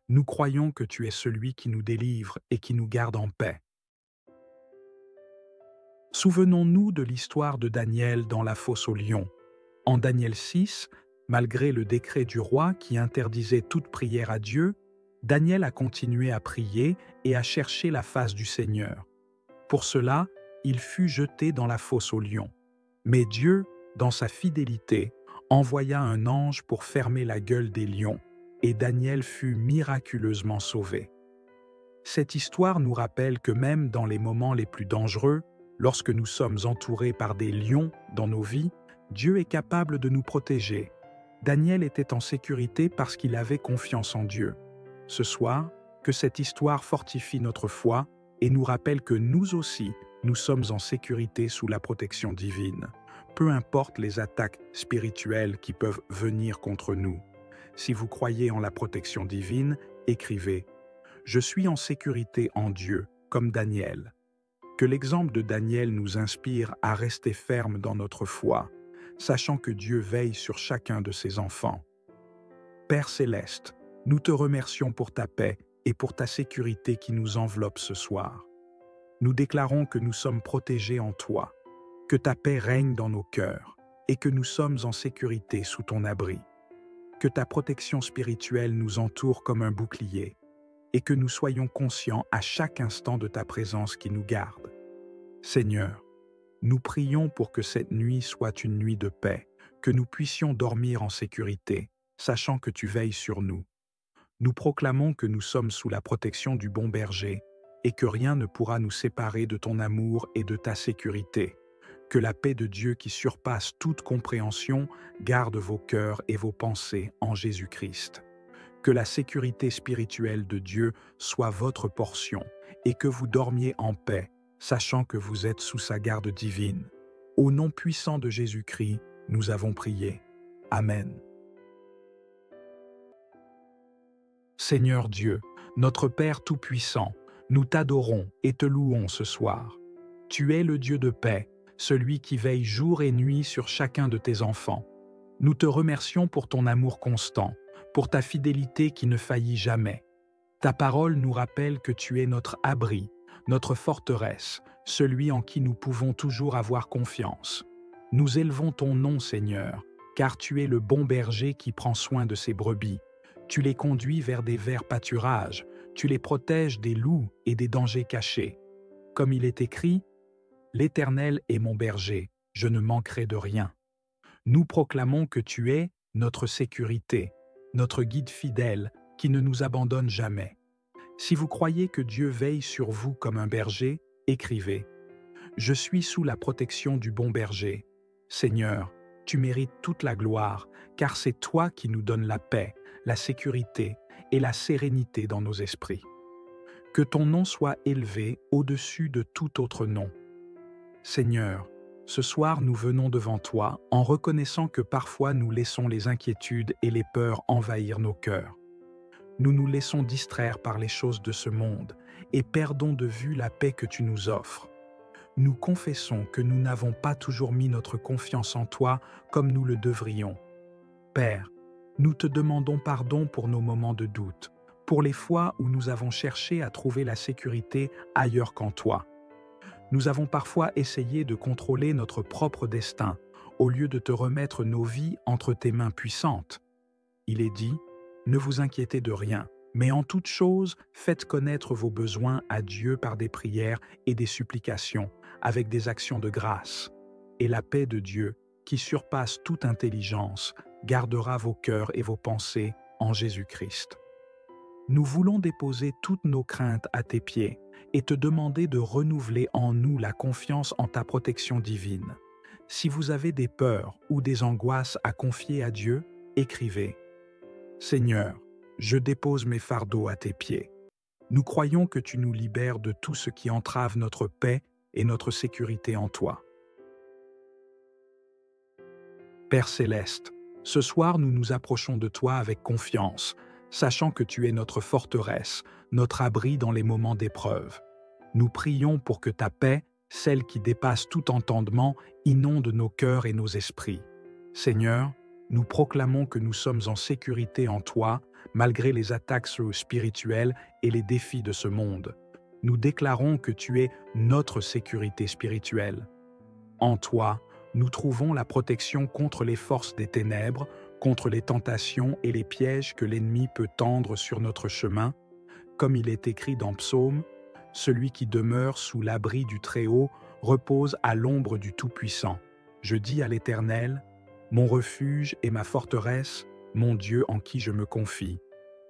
nous croyons que tu es celui qui nous délivre et qui nous garde en paix. Souvenons-nous de l'histoire de Daniel dans la fosse aux lions. En Daniel 6, malgré le décret du roi qui interdisait toute prière à Dieu, Daniel a continué à prier et à chercher la face du Seigneur. Pour cela, il fut jeté dans la fosse aux lions. Mais Dieu, dans sa fidélité, envoya un ange pour fermer la gueule des lions, et Daniel fut miraculeusement sauvé. Cette histoire nous rappelle que même dans les moments les plus dangereux, lorsque nous sommes entourés par des lions dans nos vies, Dieu est capable de nous protéger. Daniel était en sécurité parce qu'il avait confiance en Dieu. Ce soir, que cette histoire fortifie notre foi et nous rappelle que nous aussi, nous sommes en sécurité sous la protection divine, peu importe les attaques spirituelles qui peuvent venir contre nous. Si vous croyez en la protection divine, écrivez « Je suis en sécurité en Dieu », comme Daniel. Que l'exemple de Daniel nous inspire à rester ferme dans notre foi, sachant que Dieu veille sur chacun de ses enfants. Père céleste, nous te remercions pour ta paix et pour ta sécurité qui nous enveloppe ce soir. Nous déclarons que nous sommes protégés en toi, que ta paix règne dans nos cœurs et que nous sommes en sécurité sous ton abri. Que ta protection spirituelle nous entoure comme un bouclier et que nous soyons conscients à chaque instant de ta présence qui nous garde. Seigneur, nous prions pour que cette nuit soit une nuit de paix, que nous puissions dormir en sécurité, sachant que tu veilles sur nous. Nous proclamons que nous sommes sous la protection du bon berger et que rien ne pourra nous séparer de ton amour et de ta sécurité. Que la paix de Dieu qui surpasse toute compréhension garde vos cœurs et vos pensées en Jésus-Christ. Que la sécurité spirituelle de Dieu soit votre portion et que vous dormiez en paix, sachant que vous êtes sous sa garde divine. Au nom puissant de Jésus-Christ, nous avons prié. Amen. Seigneur Dieu, notre Père Tout-Puissant, nous t'adorons et te louons ce soir. Tu es le Dieu de paix, celui qui veille jour et nuit sur chacun de tes enfants. Nous te remercions pour ton amour constant, pour ta fidélité qui ne faillit jamais. Ta parole nous rappelle que tu es notre abri, notre forteresse, celui en qui nous pouvons toujours avoir confiance. Nous élevons ton nom, Seigneur, car tu es le bon berger qui prend soin de ses brebis. Tu les conduis vers des verts pâturages, tu les protèges des loups et des dangers cachés. Comme il est écrit, « L'Éternel est mon berger, je ne manquerai de rien ». Nous proclamons que tu es notre sécurité, notre guide fidèle qui ne nous abandonne jamais. Si vous croyez que Dieu veille sur vous comme un berger, écrivez « Je suis sous la protection du bon berger ». Seigneur, tu mérites toute la gloire, car c'est toi qui nous donnes la paix, la sécurité et la sérénité dans nos esprits. Que ton nom soit élevé au-dessus de tout autre nom. Seigneur, ce soir nous venons devant toi en reconnaissant que parfois nous laissons les inquiétudes et les peurs envahir nos cœurs. Nous nous laissons distraire par les choses de ce monde et perdons de vue la paix que tu nous offres. Nous confessons que nous n'avons pas toujours mis notre confiance en toi comme nous le devrions. Père, nous te demandons pardon pour nos moments de doute, pour les fois où nous avons cherché à trouver la sécurité ailleurs qu'en toi. Nous avons parfois essayé de contrôler notre propre destin, au lieu de te remettre nos vies entre tes mains puissantes. Il est dit, ne vous inquiétez de rien, mais en toute chose, faites connaître vos besoins à Dieu par des prières et des supplications, avec des actions de grâce. Et la paix de Dieu, qui surpasse toute intelligence, gardera vos cœurs et vos pensées en Jésus-Christ. Nous voulons déposer toutes nos craintes à tes pieds et te demander de renouveler en nous la confiance en ta protection divine. Si vous avez des peurs ou des angoisses à confier à Dieu, écrivez « Seigneur, je dépose mes fardeaux à tes pieds. Nous croyons que tu nous libères de tout ce qui entrave notre paix et notre sécurité en toi. Père céleste, Ce soir, nous nous approchons de toi avec confiance, sachant que tu es notre forteresse, notre abri dans les moments d'épreuve. Nous prions pour que ta paix, celle qui dépasse tout entendement, inonde nos cœurs et nos esprits. Seigneur, nous proclamons que nous sommes en sécurité en toi, malgré les attaques spirituelles et les défis de ce monde. Nous déclarons que tu es notre sécurité spirituelle. En toi, nous trouvons la protection contre les forces des ténèbres, contre les tentations et les pièges que l'ennemi peut tendre sur notre chemin. Comme il est écrit dans Psaume, « Celui qui demeure sous l'abri du Très-Haut repose à l'ombre du Tout-Puissant. Je dis à l'Éternel, mon refuge et ma forteresse, mon Dieu en qui je me confie. »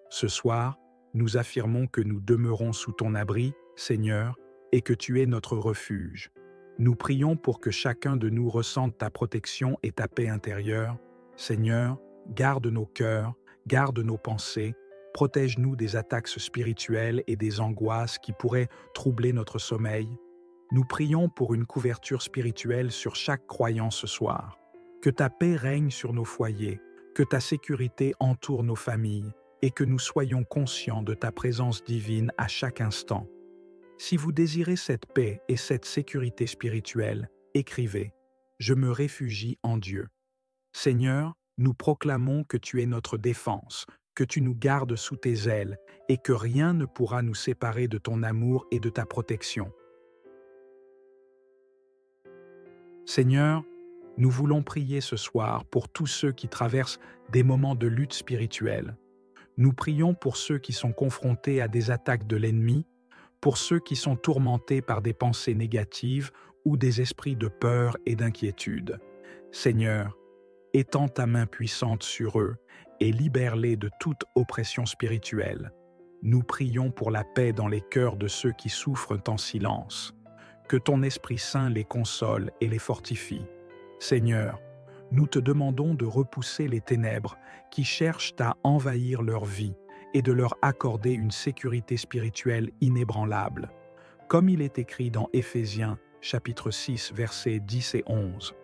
Ce soir, nous affirmons que nous demeurons sous ton abri, Seigneur, et que tu es notre refuge. Nous prions pour que chacun de nous ressente ta protection et ta paix intérieure. Seigneur, garde nos cœurs, garde nos pensées, protège-nous des attaques spirituelles et des angoisses qui pourraient troubler notre sommeil. Nous prions pour une couverture spirituelle sur chaque croyant ce soir. Que ta paix règne sur nos foyers, que ta sécurité entoure nos familles et que nous soyons conscients de ta présence divine à chaque instant. Si vous désirez cette paix et cette sécurité spirituelle, écrivez « Je me réfugie en Dieu ». Seigneur, nous proclamons que tu es notre défense, que tu nous gardes sous tes ailes et que rien ne pourra nous séparer de ton amour et de ta protection. Seigneur, nous voulons prier ce soir pour tous ceux qui traversent des moments de lutte spirituelle. Nous prions pour ceux qui sont confrontés à des attaques de l'ennemi, pour ceux qui sont tourmentés par des pensées négatives ou des esprits de peur et d'inquiétude. Seigneur, étends ta main puissante sur eux et libère-les de toute oppression spirituelle. Nous prions pour la paix dans les cœurs de ceux qui souffrent en silence. Que ton Esprit Saint les console et les fortifie. Seigneur, nous te demandons de repousser les ténèbres qui cherchent à envahir leur vie et de leur accorder une sécurité spirituelle inébranlable. Comme il est écrit dans Éphésiens, chapitre 6, versets 10 et 11.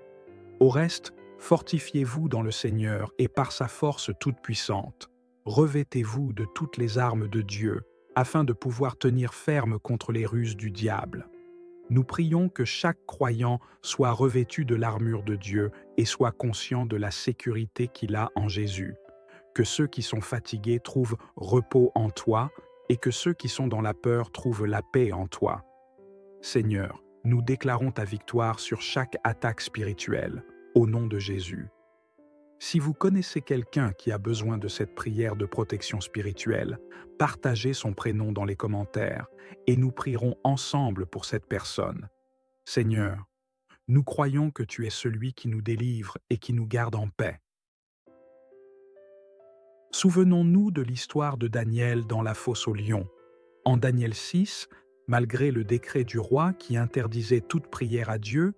Au reste, fortifiez-vous dans le Seigneur et par sa force toute puissante. Revêtez-vous de toutes les armes de Dieu, afin de pouvoir tenir ferme contre les ruses du diable. Nous prions que chaque croyant soit revêtu de l'armure de Dieu et soit conscient de la sécurité qu'il a en Jésus. Que ceux qui sont fatigués trouvent repos en toi et que ceux qui sont dans la peur trouvent la paix en toi. Seigneur, nous déclarons ta victoire sur chaque attaque spirituelle, au nom de Jésus. Si vous connaissez quelqu'un qui a besoin de cette prière de protection spirituelle, partagez son prénom dans les commentaires et nous prierons ensemble pour cette personne. Seigneur, nous croyons que tu es celui qui nous délivre et qui nous garde en paix. Souvenons-nous de l'histoire de Daniel dans la fosse aux lions. En Daniel 6, malgré le décret du roi qui interdisait toute prière à Dieu,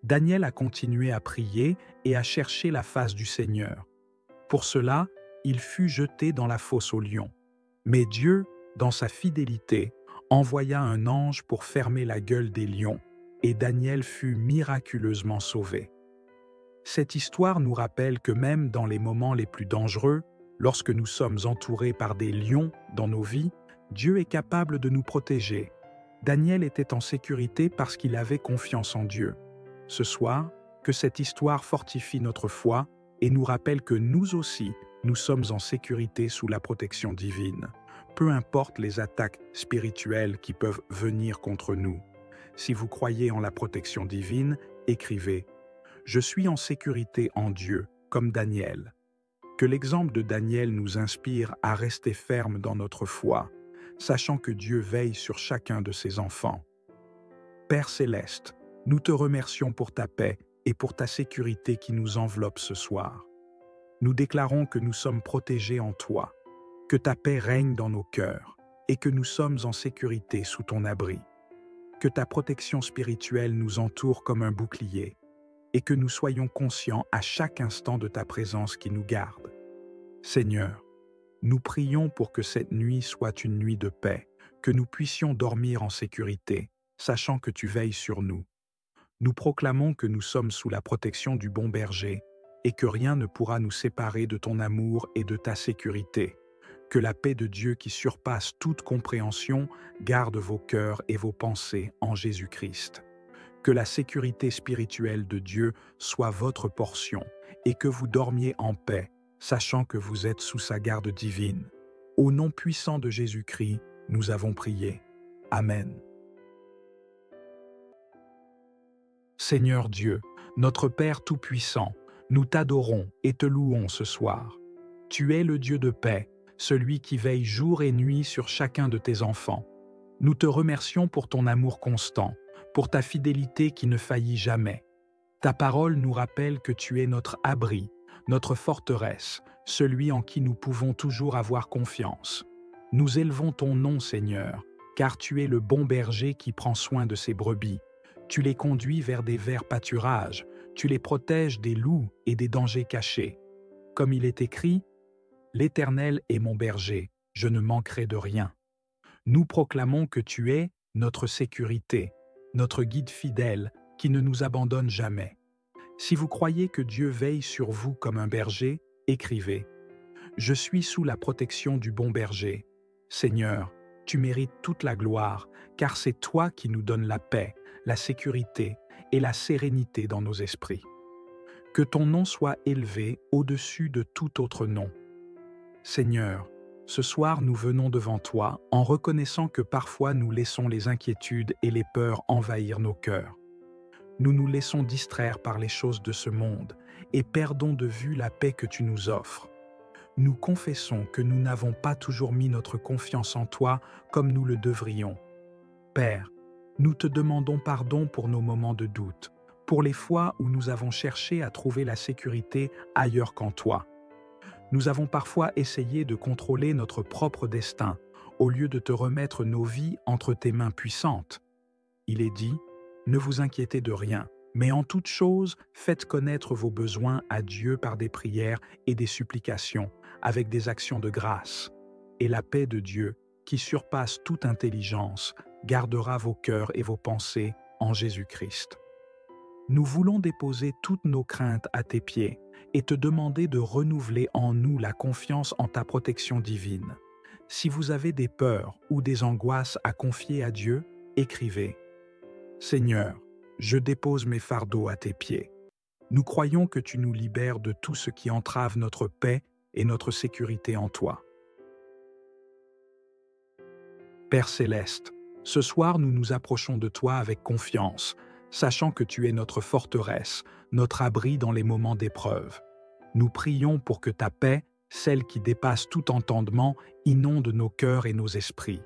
Daniel a continué à prier et à chercher la face du Seigneur. Pour cela, il fut jeté dans la fosse aux lions. Mais Dieu, dans sa fidélité, envoya un ange pour fermer la gueule des lions, et Daniel fut miraculeusement sauvé. Cette histoire nous rappelle que même dans les moments les plus dangereux, lorsque nous sommes entourés par des lions dans nos vies, Dieu est capable de nous protéger. Daniel était en sécurité parce qu'il avait confiance en Dieu. Ce soir, que cette histoire fortifie notre foi et nous rappelle que nous aussi, nous sommes en sécurité sous la protection divine, peu importe les attaques spirituelles qui peuvent venir contre nous. Si vous croyez en la protection divine, écrivez « Je suis en sécurité en Dieu, comme Daniel ». Que l'exemple de Daniel nous inspire à rester ferme dans notre foi, sachant que Dieu veille sur chacun de ses enfants. Père céleste, nous te remercions pour ta paix et pour ta sécurité qui nous enveloppe ce soir. Nous déclarons que nous sommes protégés en toi, que ta paix règne dans nos cœurs et que nous sommes en sécurité sous ton abri. Que ta protection spirituelle nous entoure comme un bouclier et que nous soyons conscients à chaque instant de ta présence qui nous garde. Seigneur, nous prions pour que cette nuit soit une nuit de paix, que nous puissions dormir en sécurité, sachant que tu veilles sur nous. Nous proclamons que nous sommes sous la protection du bon berger et que rien ne pourra nous séparer de ton amour et de ta sécurité. Que la paix de Dieu qui surpasse toute compréhension garde vos cœurs et vos pensées en Jésus-Christ. Que la sécurité spirituelle de Dieu soit votre portion et que vous dormiez en paix, sachant que vous êtes sous sa garde divine. Au nom puissant de Jésus-Christ, nous avons prié. Amen. Seigneur Dieu, notre Père Tout-Puissant, nous t'adorons et te louons ce soir. Tu es le Dieu de paix, celui qui veille jour et nuit sur chacun de tes enfants. Nous te remercions pour ton amour constant, pour ta fidélité qui ne faillit jamais. Ta parole nous rappelle que tu es notre abri, notre forteresse, celui en qui nous pouvons toujours avoir confiance. Nous élevons ton nom, Seigneur, car tu es le bon berger qui prend soin de ses brebis. Tu les conduis vers des verts pâturages, tu les protèges des loups et des dangers cachés. Comme il est écrit, « L'Éternel est mon berger, je ne manquerai de rien ». Nous proclamons que tu es notre sécurité, notre guide fidèle qui ne nous abandonne jamais. Si vous croyez que Dieu veille sur vous comme un berger, écrivez « Je suis sous la protection du bon berger ». Seigneur, tu mérites toute la gloire, car c'est toi qui nous donnes la paix, la sécurité et la sérénité dans nos esprits. Que ton nom soit élevé au-dessus de tout autre nom. Seigneur, ce soir nous venons devant toi en reconnaissant que parfois nous laissons les inquiétudes et les peurs envahir nos cœurs. Nous nous laissons distraire par les choses de ce monde et perdons de vue la paix que tu nous offres. Nous confessons que nous n'avons pas toujours mis notre confiance en toi comme nous le devrions. Père, nous te demandons pardon pour nos moments de doute, pour les fois où nous avons cherché à trouver la sécurité ailleurs qu'en toi. Nous avons parfois essayé de contrôler notre propre destin, au lieu de te remettre nos vies entre tes mains puissantes. Il est dit, ne vous inquiétez de rien, mais en toute chose, faites connaître vos besoins à Dieu par des prières et des supplications, avec des actions de grâce. Et la paix de Dieu, qui surpasse toute intelligence, gardera vos cœurs et vos pensées en Jésus-Christ. Nous voulons déposer toutes nos craintes à tes pieds et te demander de renouveler en nous la confiance en ta protection divine. Si vous avez des peurs ou des angoisses à confier à Dieu, écrivez « Seigneur, je dépose mes fardeaux à tes pieds. Nous croyons que tu nous libères de tout ce qui entrave notre paix et notre sécurité en toi. » Père céleste, ce soir nous nous approchons de toi avec confiance, sachant que tu es notre forteresse, notre abri dans les moments d'épreuve. Nous prions pour que ta paix, celle qui dépasse tout entendement, inonde nos cœurs et nos esprits.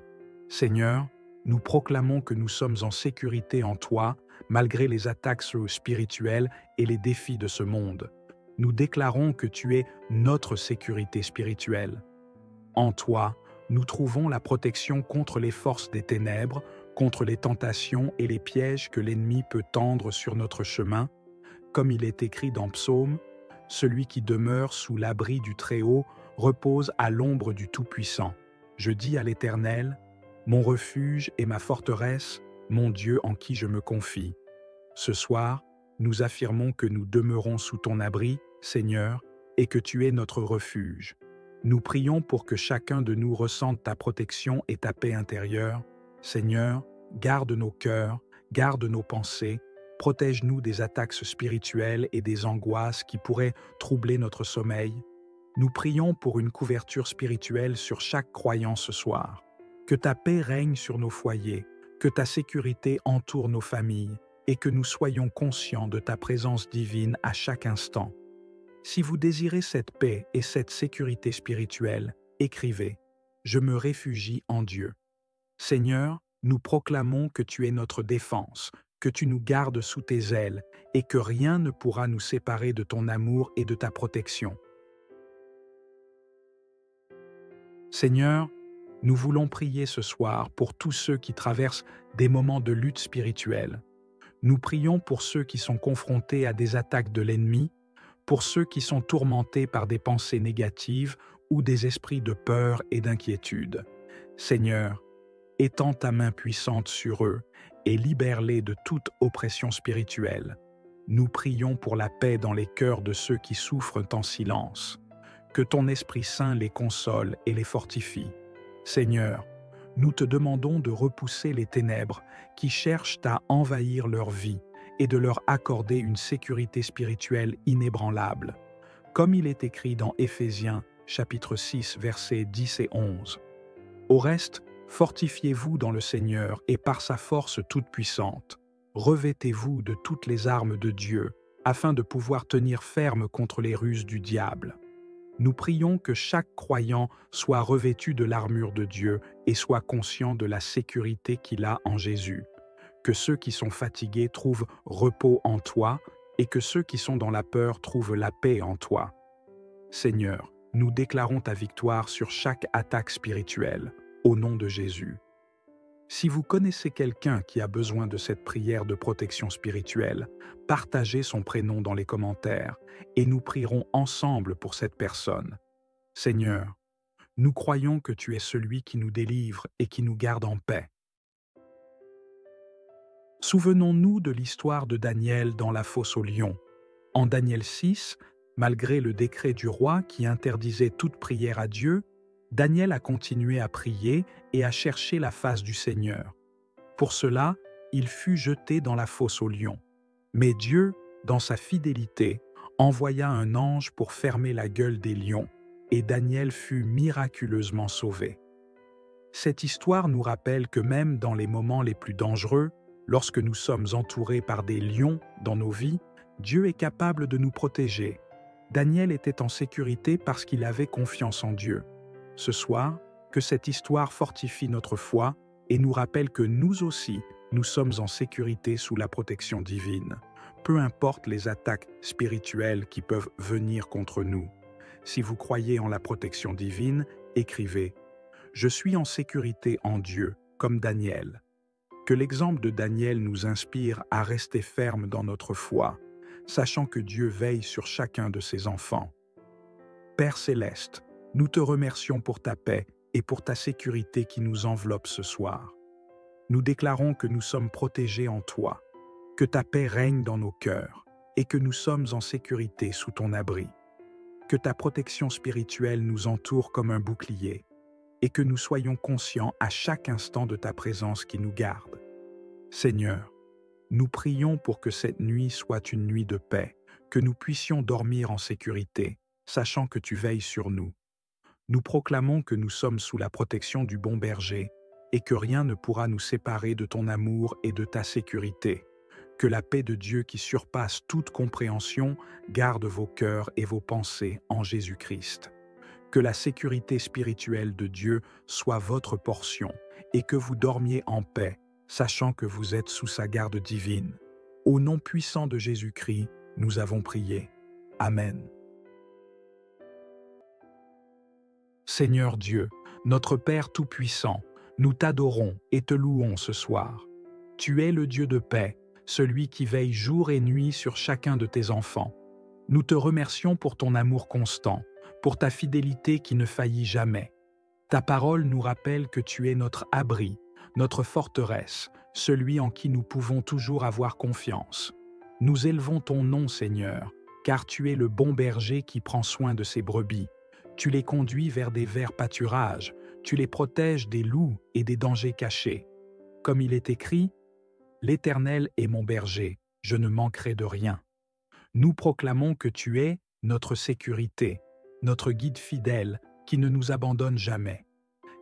Seigneur, nous proclamons que nous sommes en sécurité en toi, malgré les attaques spirituelles et les défis de ce monde. Nous déclarons que tu es notre sécurité spirituelle. En toi, nous trouvons la protection contre les forces des ténèbres, contre les tentations et les pièges que l'ennemi peut tendre sur notre chemin. Comme il est écrit dans Psaume, « Celui qui demeure sous l'abri du Très-Haut repose à l'ombre du Tout-Puissant. Je dis à l'Éternel, mon refuge et ma forteresse, mon Dieu en qui je me confie. » Ce soir, nous affirmons que nous demeurons sous ton abri, Seigneur, et que tu es notre refuge. Nous prions pour que chacun de nous ressente ta protection et ta paix intérieure. Seigneur, garde nos cœurs, garde nos pensées, protège-nous des attaques spirituelles et des angoisses qui pourraient troubler notre sommeil. Nous prions pour une couverture spirituelle sur chaque croyant ce soir. Que ta paix règne sur nos foyers, que ta sécurité entoure nos familles et que nous soyons conscients de ta présence divine à chaque instant. Si vous désirez cette paix et cette sécurité spirituelle, écrivez « Je me réfugie en Dieu ». Seigneur, nous proclamons que tu es notre défense, que tu nous gardes sous tes ailes et que rien ne pourra nous séparer de ton amour et de ta protection. Seigneur, nous voulons prier ce soir pour tous ceux qui traversent des moments de lutte spirituelle. Nous prions pour ceux qui sont confrontés à des attaques de l'ennemi, pour ceux qui sont tourmentés par des pensées négatives ou des esprits de peur et d'inquiétude. Seigneur, étends ta main puissante sur eux et libère-les de toute oppression spirituelle. Nous prions pour la paix dans les cœurs de ceux qui souffrent en silence. Que ton Esprit Saint les console et les fortifie. Seigneur, nous te demandons de repousser les ténèbres qui cherchent à envahir leur vie et de leur accorder une sécurité spirituelle inébranlable. Comme il est écrit dans Éphésiens, chapitre 6, versets 10 et 11. Au reste, fortifiez-vous dans le Seigneur et par sa force toute puissante. Revêtez-vous de toutes les armes de Dieu, afin de pouvoir tenir ferme contre les ruses du diable. Nous prions que chaque croyant soit revêtu de l'armure de Dieu et soit conscient de la sécurité qu'il a en Jésus. Que ceux qui sont fatigués trouvent repos en toi et que ceux qui sont dans la peur trouvent la paix en toi. Seigneur, nous déclarons ta victoire sur chaque attaque spirituelle, au nom de Jésus. Si vous connaissez quelqu'un qui a besoin de cette prière de protection spirituelle, partagez son prénom dans les commentaires et nous prierons ensemble pour cette personne. Seigneur, nous croyons que tu es celui qui nous délivre et qui nous garde en paix. Souvenons-nous de l'histoire de Daniel dans la fosse aux lions. En Daniel 6, malgré le décret du roi qui interdisait toute prière à Dieu, Daniel a continué à prier et à chercher la face du Seigneur. Pour cela, il fut jeté dans la fosse aux lions. Mais Dieu, dans sa fidélité, envoya un ange pour fermer la gueule des lions, et Daniel fut miraculeusement sauvé. Cette histoire nous rappelle que même dans les moments les plus dangereux, lorsque nous sommes entourés par des lions dans nos vies, Dieu est capable de nous protéger. Daniel était en sécurité parce qu'il avait confiance en Dieu. Ce soir, que cette histoire fortifie notre foi et nous rappelle que nous aussi, nous sommes en sécurité sous la protection divine, peu importe les attaques spirituelles qui peuvent venir contre nous. Si vous croyez en la protection divine, écrivez « Je suis en sécurité en Dieu », comme Daniel. Que l'exemple de Daniel nous inspire à rester ferme dans notre foi, sachant que Dieu veille sur chacun de ses enfants. Père céleste, nous te remercions pour ta paix et pour ta sécurité qui nous enveloppe ce soir. Nous déclarons que nous sommes protégés en toi, que ta paix règne dans nos cœurs et que nous sommes en sécurité sous ton abri. Que ta protection spirituelle nous entoure comme un bouclier et que nous soyons conscients à chaque instant de ta présence qui nous garde. Seigneur, nous prions pour que cette nuit soit une nuit de paix, que nous puissions dormir en sécurité, sachant que tu veilles sur nous. Nous proclamons que nous sommes sous la protection du bon berger et que rien ne pourra nous séparer de ton amour et de ta sécurité. Que la paix de Dieu qui surpasse toute compréhension garde vos cœurs et vos pensées en Jésus-Christ. Que la sécurité spirituelle de Dieu soit votre portion et que vous dormiez en paix, sachant que vous êtes sous sa garde divine. Au nom puissant de Jésus-Christ, nous avons prié. Amen. Seigneur Dieu, notre Père Tout-Puissant, nous t'adorons et te louons ce soir. Tu es le Dieu de paix, celui qui veille jour et nuit sur chacun de tes enfants. Nous te remercions pour ton amour constant, pour ta fidélité qui ne faillit jamais. Ta parole nous rappelle que tu es notre abri, notre forteresse, celui en qui nous pouvons toujours avoir confiance. Nous élevons ton nom, Seigneur, car tu es le bon berger qui prend soin de ses brebis. Tu les conduis vers des verts pâturages, tu les protèges des loups et des dangers cachés. Comme il est écrit, « L'Éternel est mon berger, je ne manquerai de rien ». Nous proclamons que tu es notre sécurité, notre guide fidèle qui ne nous abandonne jamais.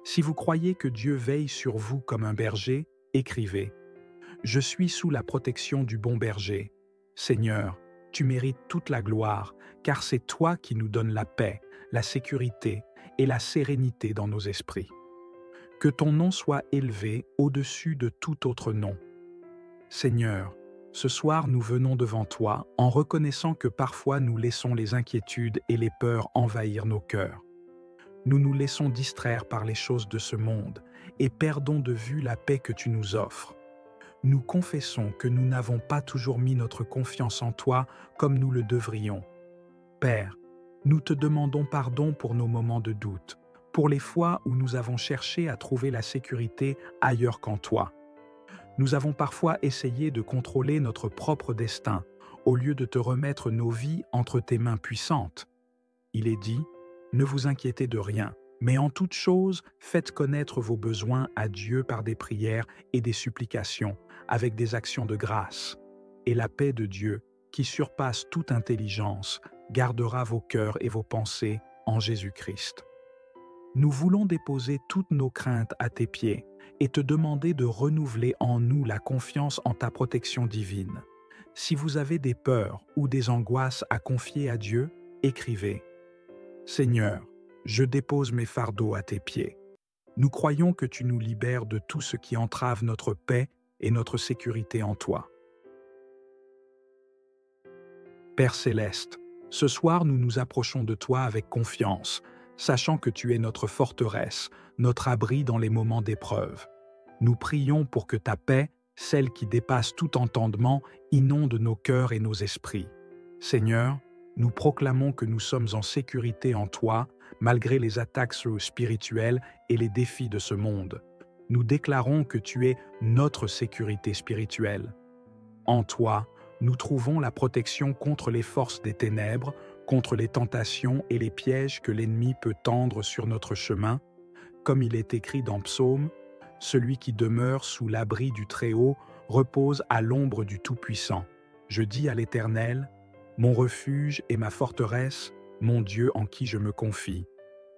Si vous croyez que Dieu veille sur vous comme un berger, écrivez « Je suis sous la protection du bon berger. Seigneur, tu mérites toute la gloire, car c'est toi qui nous donnes la paix, la sécurité et la sérénité dans nos esprits. Que ton nom soit élevé au-dessus de tout autre nom. Seigneur, ce soir nous venons devant toi en reconnaissant que parfois nous laissons les inquiétudes et les peurs envahir nos cœurs. Nous nous laissons distraire par les choses de ce monde et perdons de vue la paix que tu nous offres. Nous confessons que nous n'avons pas toujours mis notre confiance en toi comme nous le devrions. Père, nous te demandons pardon pour nos moments de doute, pour les fois où nous avons cherché à trouver la sécurité ailleurs qu'en toi. Nous avons parfois essayé de contrôler notre propre destin, au lieu de te remettre nos vies entre tes mains puissantes. Il est dit, ne vous inquiétez de rien, mais en toute chose, faites connaître vos besoins à Dieu par des prières et des supplications, avec des actions de grâce. Et la paix de Dieu, qui surpasse toute intelligence, gardera vos cœurs et vos pensées en Jésus-Christ. Nous voulons déposer toutes nos craintes à tes pieds et te demander de renouveler en nous la confiance en ta protection divine. Si vous avez des peurs ou des angoisses à confier à Dieu, écrivez. Seigneur, je dépose mes fardeaux à tes pieds. Nous croyons que tu nous libères de tout ce qui entrave notre paix et notre sécurité en toi. Père céleste, ce soir nous nous approchons de toi avec confiance, sachant que tu es notre forteresse, notre abri dans les moments d'épreuve. Nous prions pour que ta paix, celle qui dépasse tout entendement, inonde nos cœurs et nos esprits. Seigneur, nous proclamons que nous sommes en sécurité en toi, malgré les attaques spirituelles et les défis de ce monde. Nous déclarons que tu es notre sécurité spirituelle. En toi, nous trouvons la protection contre les forces des ténèbres, contre les tentations et les pièges que l'ennemi peut tendre sur notre chemin. Comme il est écrit dans Psaume, « Celui qui demeure sous l'abri du Très-Haut repose à l'ombre du Tout-Puissant. Je dis à l'Éternel, mon refuge et ma forteresse, mon Dieu en qui je me confie. »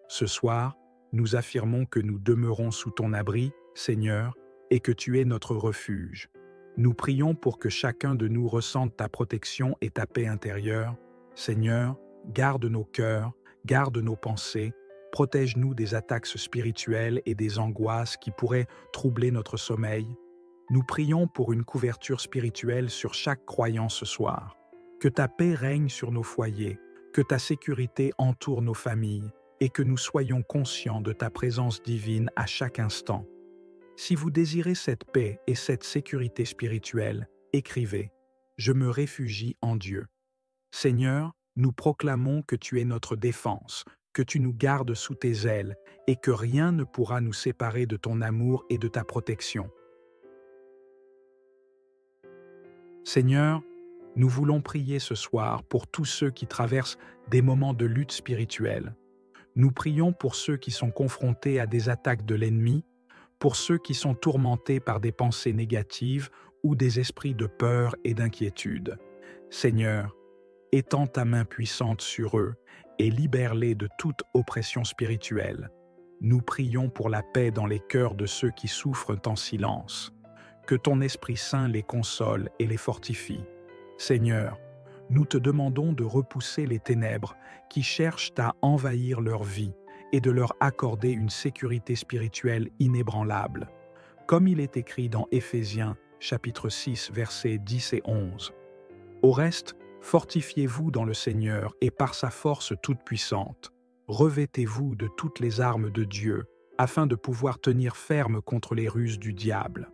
Ce soir, nous affirmons que nous demeurons sous ton abri, Seigneur, et que tu es notre refuge. Nous prions pour que chacun de nous ressente ta protection et ta paix intérieure. Seigneur, garde nos cœurs, garde nos pensées, protège-nous des attaques spirituelles et des angoisses qui pourraient troubler notre sommeil. Nous prions pour une couverture spirituelle sur chaque croyant ce soir. Que ta paix règne sur nos foyers, que ta sécurité entoure nos familles et que nous soyons conscients de ta présence divine à chaque instant. Si vous désirez cette paix et cette sécurité spirituelle, écrivez « Je me réfugie en Dieu ». Seigneur, nous proclamons que tu es notre défense, que tu nous gardes sous tes ailes et que rien ne pourra nous séparer de ton amour et de ta protection. Seigneur, nous voulons prier ce soir pour tous ceux qui traversent des moments de lutte spirituelle. Nous prions pour ceux qui sont confrontés à des attaques de l'ennemi, pour ceux qui sont tourmentés par des pensées négatives ou des esprits de peur et d'inquiétude. Seigneur, étends ta main puissante sur eux et libère-les de toute oppression spirituelle. Nous prions pour la paix dans les cœurs de ceux qui souffrent en silence. Que ton Esprit Saint les console et les fortifie. Seigneur, nous te demandons de repousser les ténèbres qui cherchent à envahir leur vie et de leur accorder une sécurité spirituelle inébranlable, comme il est écrit dans Éphésiens, chapitre 6, versets 10 et 11. Au reste, fortifiez-vous dans le Seigneur et par sa force toute-puissante. Revêtez-vous de toutes les armes de Dieu, afin de pouvoir tenir ferme contre les ruses du diable.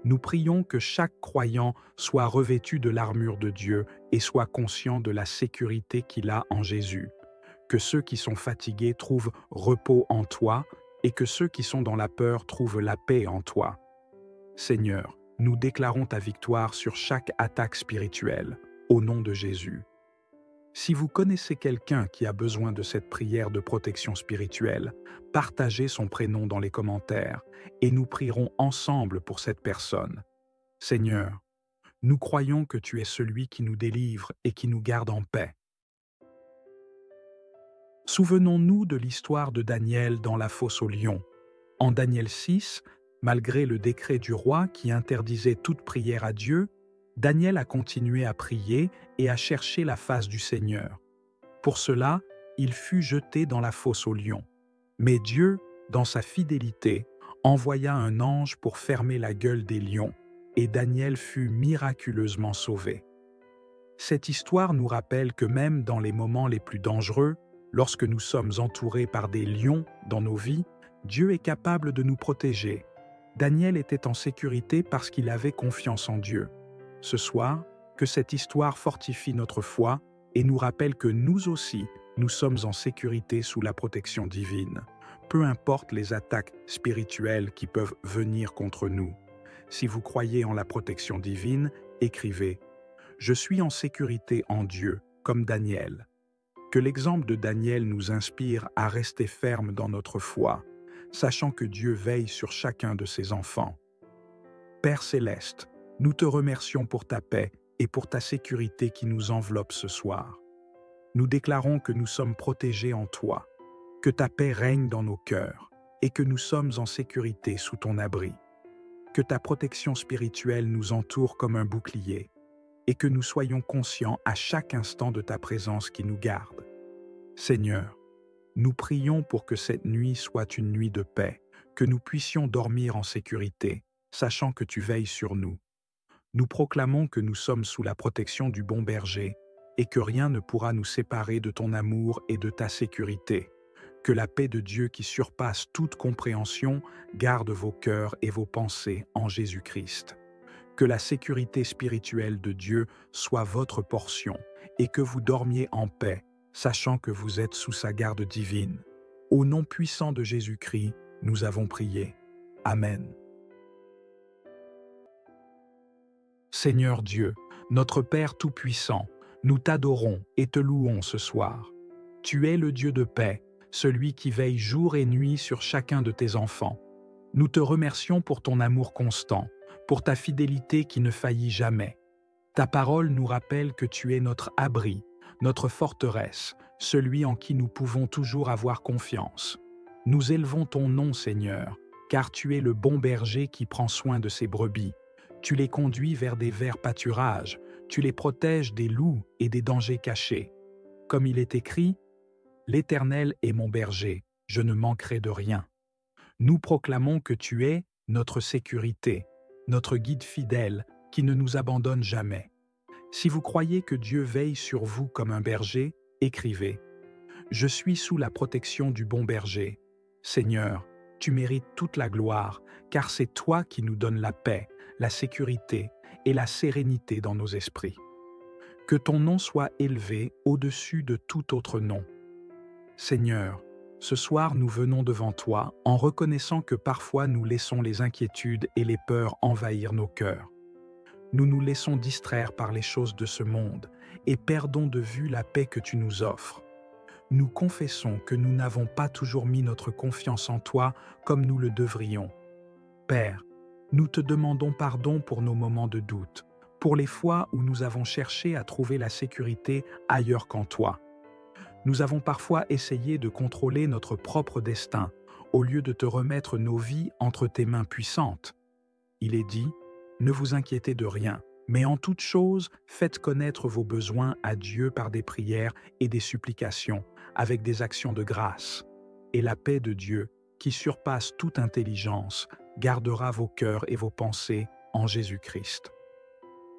Nous prions que chaque croyant soit revêtu de l'armure de Dieu et soit conscient de la sécurité qu'il a en Jésus. Que ceux qui sont fatigués trouvent repos en toi et que ceux qui sont dans la peur trouvent la paix en toi. Seigneur, nous déclarons ta victoire sur chaque attaque spirituelle, au nom de Jésus. Si vous connaissez quelqu'un qui a besoin de cette prière de protection spirituelle, partagez son prénom dans les commentaires et nous prierons ensemble pour cette personne. Seigneur, nous croyons que tu es celui qui nous délivre et qui nous garde en paix. Souvenons-nous de l'histoire de Daniel dans la fosse aux lions. En Daniel 6, malgré le décret du roi qui interdisait toute prière à Dieu, Daniel a continué à prier et à chercher la face du Seigneur. Pour cela, il fut jeté dans la fosse aux lions. Mais Dieu, dans sa fidélité, envoya un ange pour fermer la gueule des lions, et Daniel fut miraculeusement sauvé. Cette histoire nous rappelle que même dans les moments les plus dangereux, lorsque nous sommes entourés par des lions dans nos vies, Dieu est capable de nous protéger. Daniel était en sécurité parce qu'il avait confiance en Dieu. Ce soir, que cette histoire fortifie notre foi et nous rappelle que nous aussi, nous sommes en sécurité sous la protection divine, peu importe les attaques spirituelles qui peuvent venir contre nous. Si vous croyez en la protection divine, écrivez Je suis en sécurité en Dieu, comme Daniel. Que l'exemple de Daniel nous inspire à rester ferme dans notre foi, sachant que Dieu veille sur chacun de ses enfants. Père céleste, nous te remercions pour ta paix et pour ta sécurité qui nous enveloppe ce soir. Nous déclarons que nous sommes protégés en toi, que ta paix règne dans nos cœurs et que nous sommes en sécurité sous ton abri. Que ta protection spirituelle nous entoure comme un bouclier et que nous soyons conscients à chaque instant de ta présence qui nous garde. Seigneur, nous prions pour que cette nuit soit une nuit de paix, que nous puissions dormir en sécurité, sachant que tu veilles sur nous. Nous proclamons que nous sommes sous la protection du bon berger et que rien ne pourra nous séparer de ton amour et de ta sécurité. Que la paix de Dieu qui surpasse toute compréhension garde vos cœurs et vos pensées en Jésus-Christ. Que la sécurité spirituelle de Dieu soit votre portion et que vous dormiez en paix, sachant que vous êtes sous sa garde divine. Au nom puissant de Jésus-Christ, nous avons prié. Amen. Seigneur Dieu, notre Père Tout-Puissant, nous t'adorons et te louons ce soir. Tu es le Dieu de paix, celui qui veille jour et nuit sur chacun de tes enfants. Nous te remercions pour ton amour constant, pour ta fidélité qui ne faillit jamais. Ta parole nous rappelle que tu es notre abri, notre forteresse, celui en qui nous pouvons toujours avoir confiance. Nous élevons ton nom, Seigneur, car tu es le bon berger qui prend soin de ses brebis. Tu les conduis vers des verts pâturages, tu les protèges des loups et des dangers cachés. Comme il est écrit, « L'Éternel est mon berger, je ne manquerai de rien ». Nous proclamons que tu es notre sécurité, notre guide fidèle qui ne nous abandonne jamais. Si vous croyez que Dieu veille sur vous comme un berger, écrivez « Je suis sous la protection du bon berger ». Seigneur, tu mérites toute la gloire, car c'est toi qui nous donnes la paix, la sécurité et la sérénité dans nos esprits. Que ton nom soit élevé au-dessus de tout autre nom. Seigneur, ce soir nous venons devant toi en reconnaissant que parfois nous laissons les inquiétudes et les peurs envahir nos cœurs. Nous nous laissons distraire par les choses de ce monde et perdons de vue la paix que tu nous offres. Nous confessons que nous n'avons pas toujours mis notre confiance en toi comme nous le devrions. Père, nous te demandons pardon pour nos moments de doute, pour les fois où nous avons cherché à trouver la sécurité ailleurs qu'en toi. Nous avons parfois essayé de contrôler notre propre destin, au lieu de te remettre nos vies entre tes mains puissantes. Il est dit, ne vous inquiétez de rien, mais en toute chose, faites connaître vos besoins à Dieu par des prières et des supplications, avec des actions de grâce. Et la paix de Dieu, qui surpasse toute intelligence, gardera vos cœurs et vos pensées en Jésus-Christ.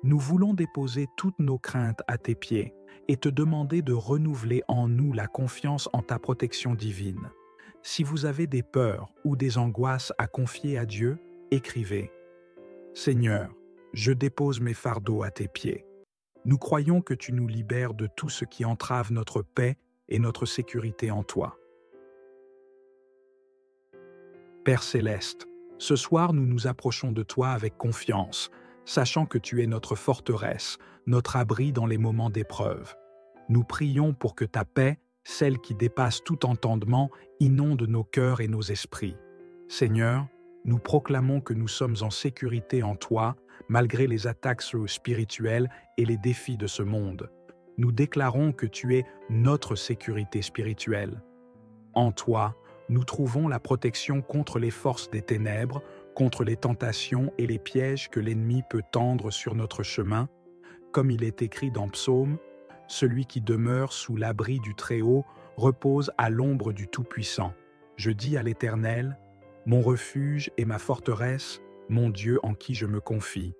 Nous voulons déposer toutes nos craintes à tes pieds et te demander de renouveler en nous la confiance en ta protection divine. Si vous avez des peurs ou des angoisses à confier à Dieu, écrivez « Seigneur, je dépose mes fardeaux à tes pieds. Nous croyons que tu nous libères de tout ce qui entrave notre paix et notre sécurité en toi. » Père céleste, ce soir nous nous approchons de toi avec confiance, sachant que tu es notre forteresse, notre abri dans les moments d'épreuve. Nous prions pour que ta paix, celle qui dépasse tout entendement, inonde nos cœurs et nos esprits. Seigneur, nous proclamons que nous sommes en sécurité en toi, malgré les attaques spirituelles et les défis de ce monde. Nous déclarons que tu es notre sécurité spirituelle. En toi, nous trouvons la protection contre les forces des ténèbres, contre les tentations et les pièges que l'ennemi peut tendre sur notre chemin. Comme il est écrit dans Psaume, « Celui qui demeure sous l'abri du Très-Haut repose à l'ombre du Tout-Puissant. Je dis à l'Éternel, mon refuge et ma forteresse, mon Dieu en qui je me confie. »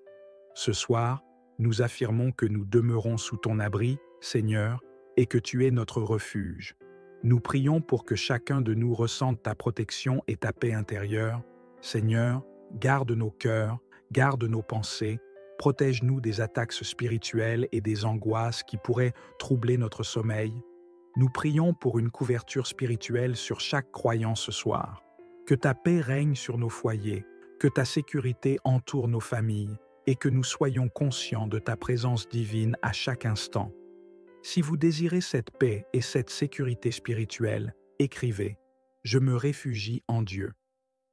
Ce soir, nous affirmons que nous demeurons sous ton abri, Seigneur, et que tu es notre refuge. Nous prions pour que chacun de nous ressente ta protection et ta paix intérieure. Seigneur, garde nos cœurs, garde nos pensées, protège-nous des attaques spirituelles et des angoisses qui pourraient troubler notre sommeil. Nous prions pour une couverture spirituelle sur chaque croyant ce soir. Que ta paix règne sur nos foyers, que ta sécurité entoure nos familles, et que nous soyons conscients de ta présence divine à chaque instant. Si vous désirez cette paix et cette sécurité spirituelle, écrivez « Je me réfugie en Dieu ».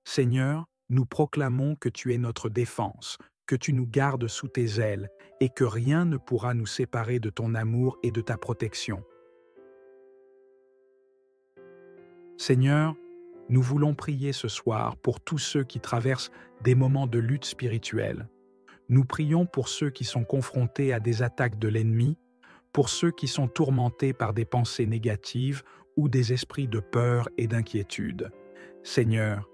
Seigneur, nous proclamons que tu es notre défense, que tu nous gardes sous tes ailes et que rien ne pourra nous séparer de ton amour et de ta protection. Seigneur, nous voulons prier ce soir pour tous ceux qui traversent des moments de lutte spirituelle. Nous prions pour ceux qui sont confrontés à des attaques de l'ennemi, pour ceux qui sont tourmentés par des pensées négatives ou des esprits de peur et d'inquiétude. Seigneur,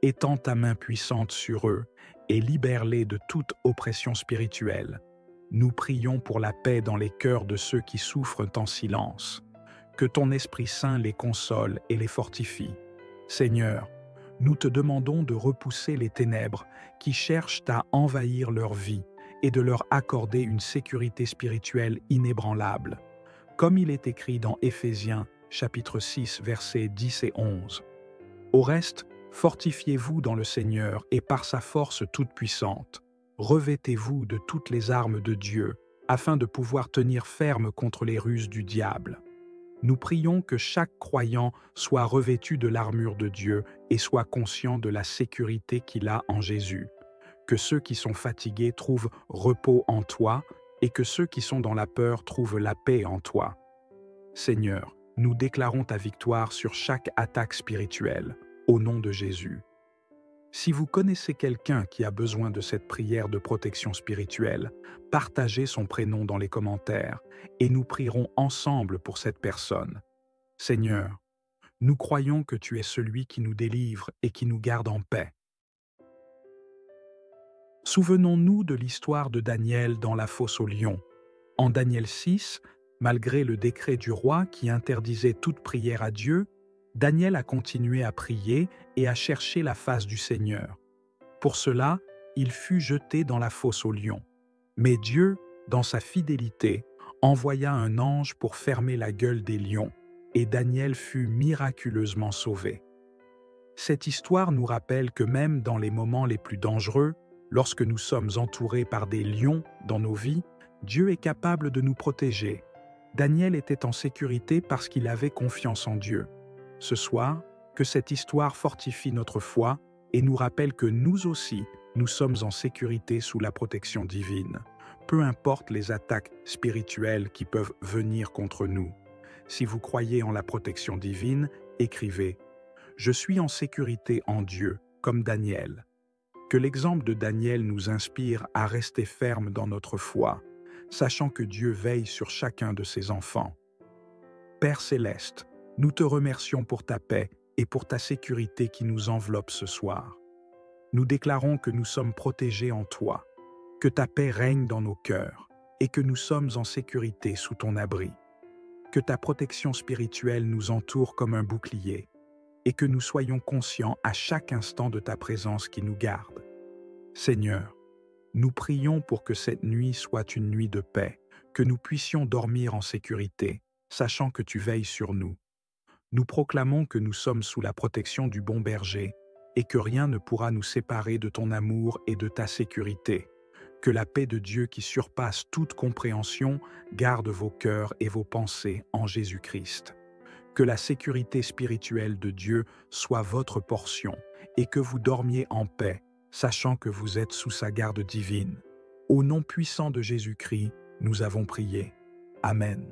étends ta main puissante sur eux et libère-les de toute oppression spirituelle. Nous prions pour la paix dans les cœurs de ceux qui souffrent en silence. Que ton Esprit Saint les console et les fortifie. Seigneur, nous te demandons de repousser les ténèbres qui cherchent à envahir leur vie et de leur accorder une sécurité spirituelle inébranlable. Comme il est écrit dans Éphésiens, chapitre 6, versets 10 et 11. Au reste, fortifiez-vous dans le Seigneur et par sa force toute puissante. Revêtez-vous de toutes les armes de Dieu, afin de pouvoir tenir ferme contre les ruses du diable. Nous prions que chaque croyant soit revêtu de l'armure de Dieu et soit conscient de la sécurité qu'il a en Jésus. Que ceux qui sont fatigués trouvent repos en toi et que ceux qui sont dans la peur trouvent la paix en toi. Seigneur, nous déclarons ta victoire sur chaque attaque spirituelle, au nom de Jésus. Si vous connaissez quelqu'un qui a besoin de cette prière de protection spirituelle, partagez son prénom dans les commentaires et nous prierons ensemble pour cette personne. Seigneur, nous croyons que tu es celui qui nous délivre et qui nous garde en paix. Souvenons-nous de l'histoire de Daniel dans la fosse aux lions. En Daniel 6, malgré le décret du roi qui interdisait toute prière à Dieu, Daniel a continué à prier et à chercher la face du Seigneur. Pour cela, il fut jeté dans la fosse aux lions. Mais Dieu, dans sa fidélité, envoya un ange pour fermer la gueule des lions, et Daniel fut miraculeusement sauvé. Cette histoire nous rappelle que même dans les moments les plus dangereux, lorsque nous sommes entourés par des lions dans nos vies, Dieu est capable de nous protéger. Daniel était en sécurité parce qu'il avait confiance en Dieu. Ce soir, que cette histoire fortifie notre foi et nous rappelle que nous aussi, nous sommes en sécurité sous la protection divine, peu importe les attaques spirituelles qui peuvent venir contre nous. Si vous croyez en la protection divine, écrivez « Je suis en sécurité en Dieu, comme Daniel ». Que l'exemple de Daniel nous inspire à rester ferme dans notre foi, sachant que Dieu veille sur chacun de ses enfants. Père céleste, nous te remercions pour ta paix et pour ta sécurité qui nous enveloppe ce soir. Nous déclarons que nous sommes protégés en toi, que ta paix règne dans nos cœurs et que nous sommes en sécurité sous ton abri. Que ta protection spirituelle nous entoure comme un bouclier et que nous soyons conscients à chaque instant de ta présence qui nous garde. Seigneur, nous prions pour que cette nuit soit une nuit de paix, que nous puissions dormir en sécurité, sachant que tu veilles sur nous. Nous proclamons que nous sommes sous la protection du bon berger et que rien ne pourra nous séparer de ton amour et de ta sécurité. Que la paix de Dieu qui surpasse toute compréhension garde vos cœurs et vos pensées en Jésus-Christ. Que la sécurité spirituelle de Dieu soit votre portion et que vous dormiez en paix, sachant que vous êtes sous sa garde divine. Au nom puissant de Jésus-Christ, nous avons prié. Amen.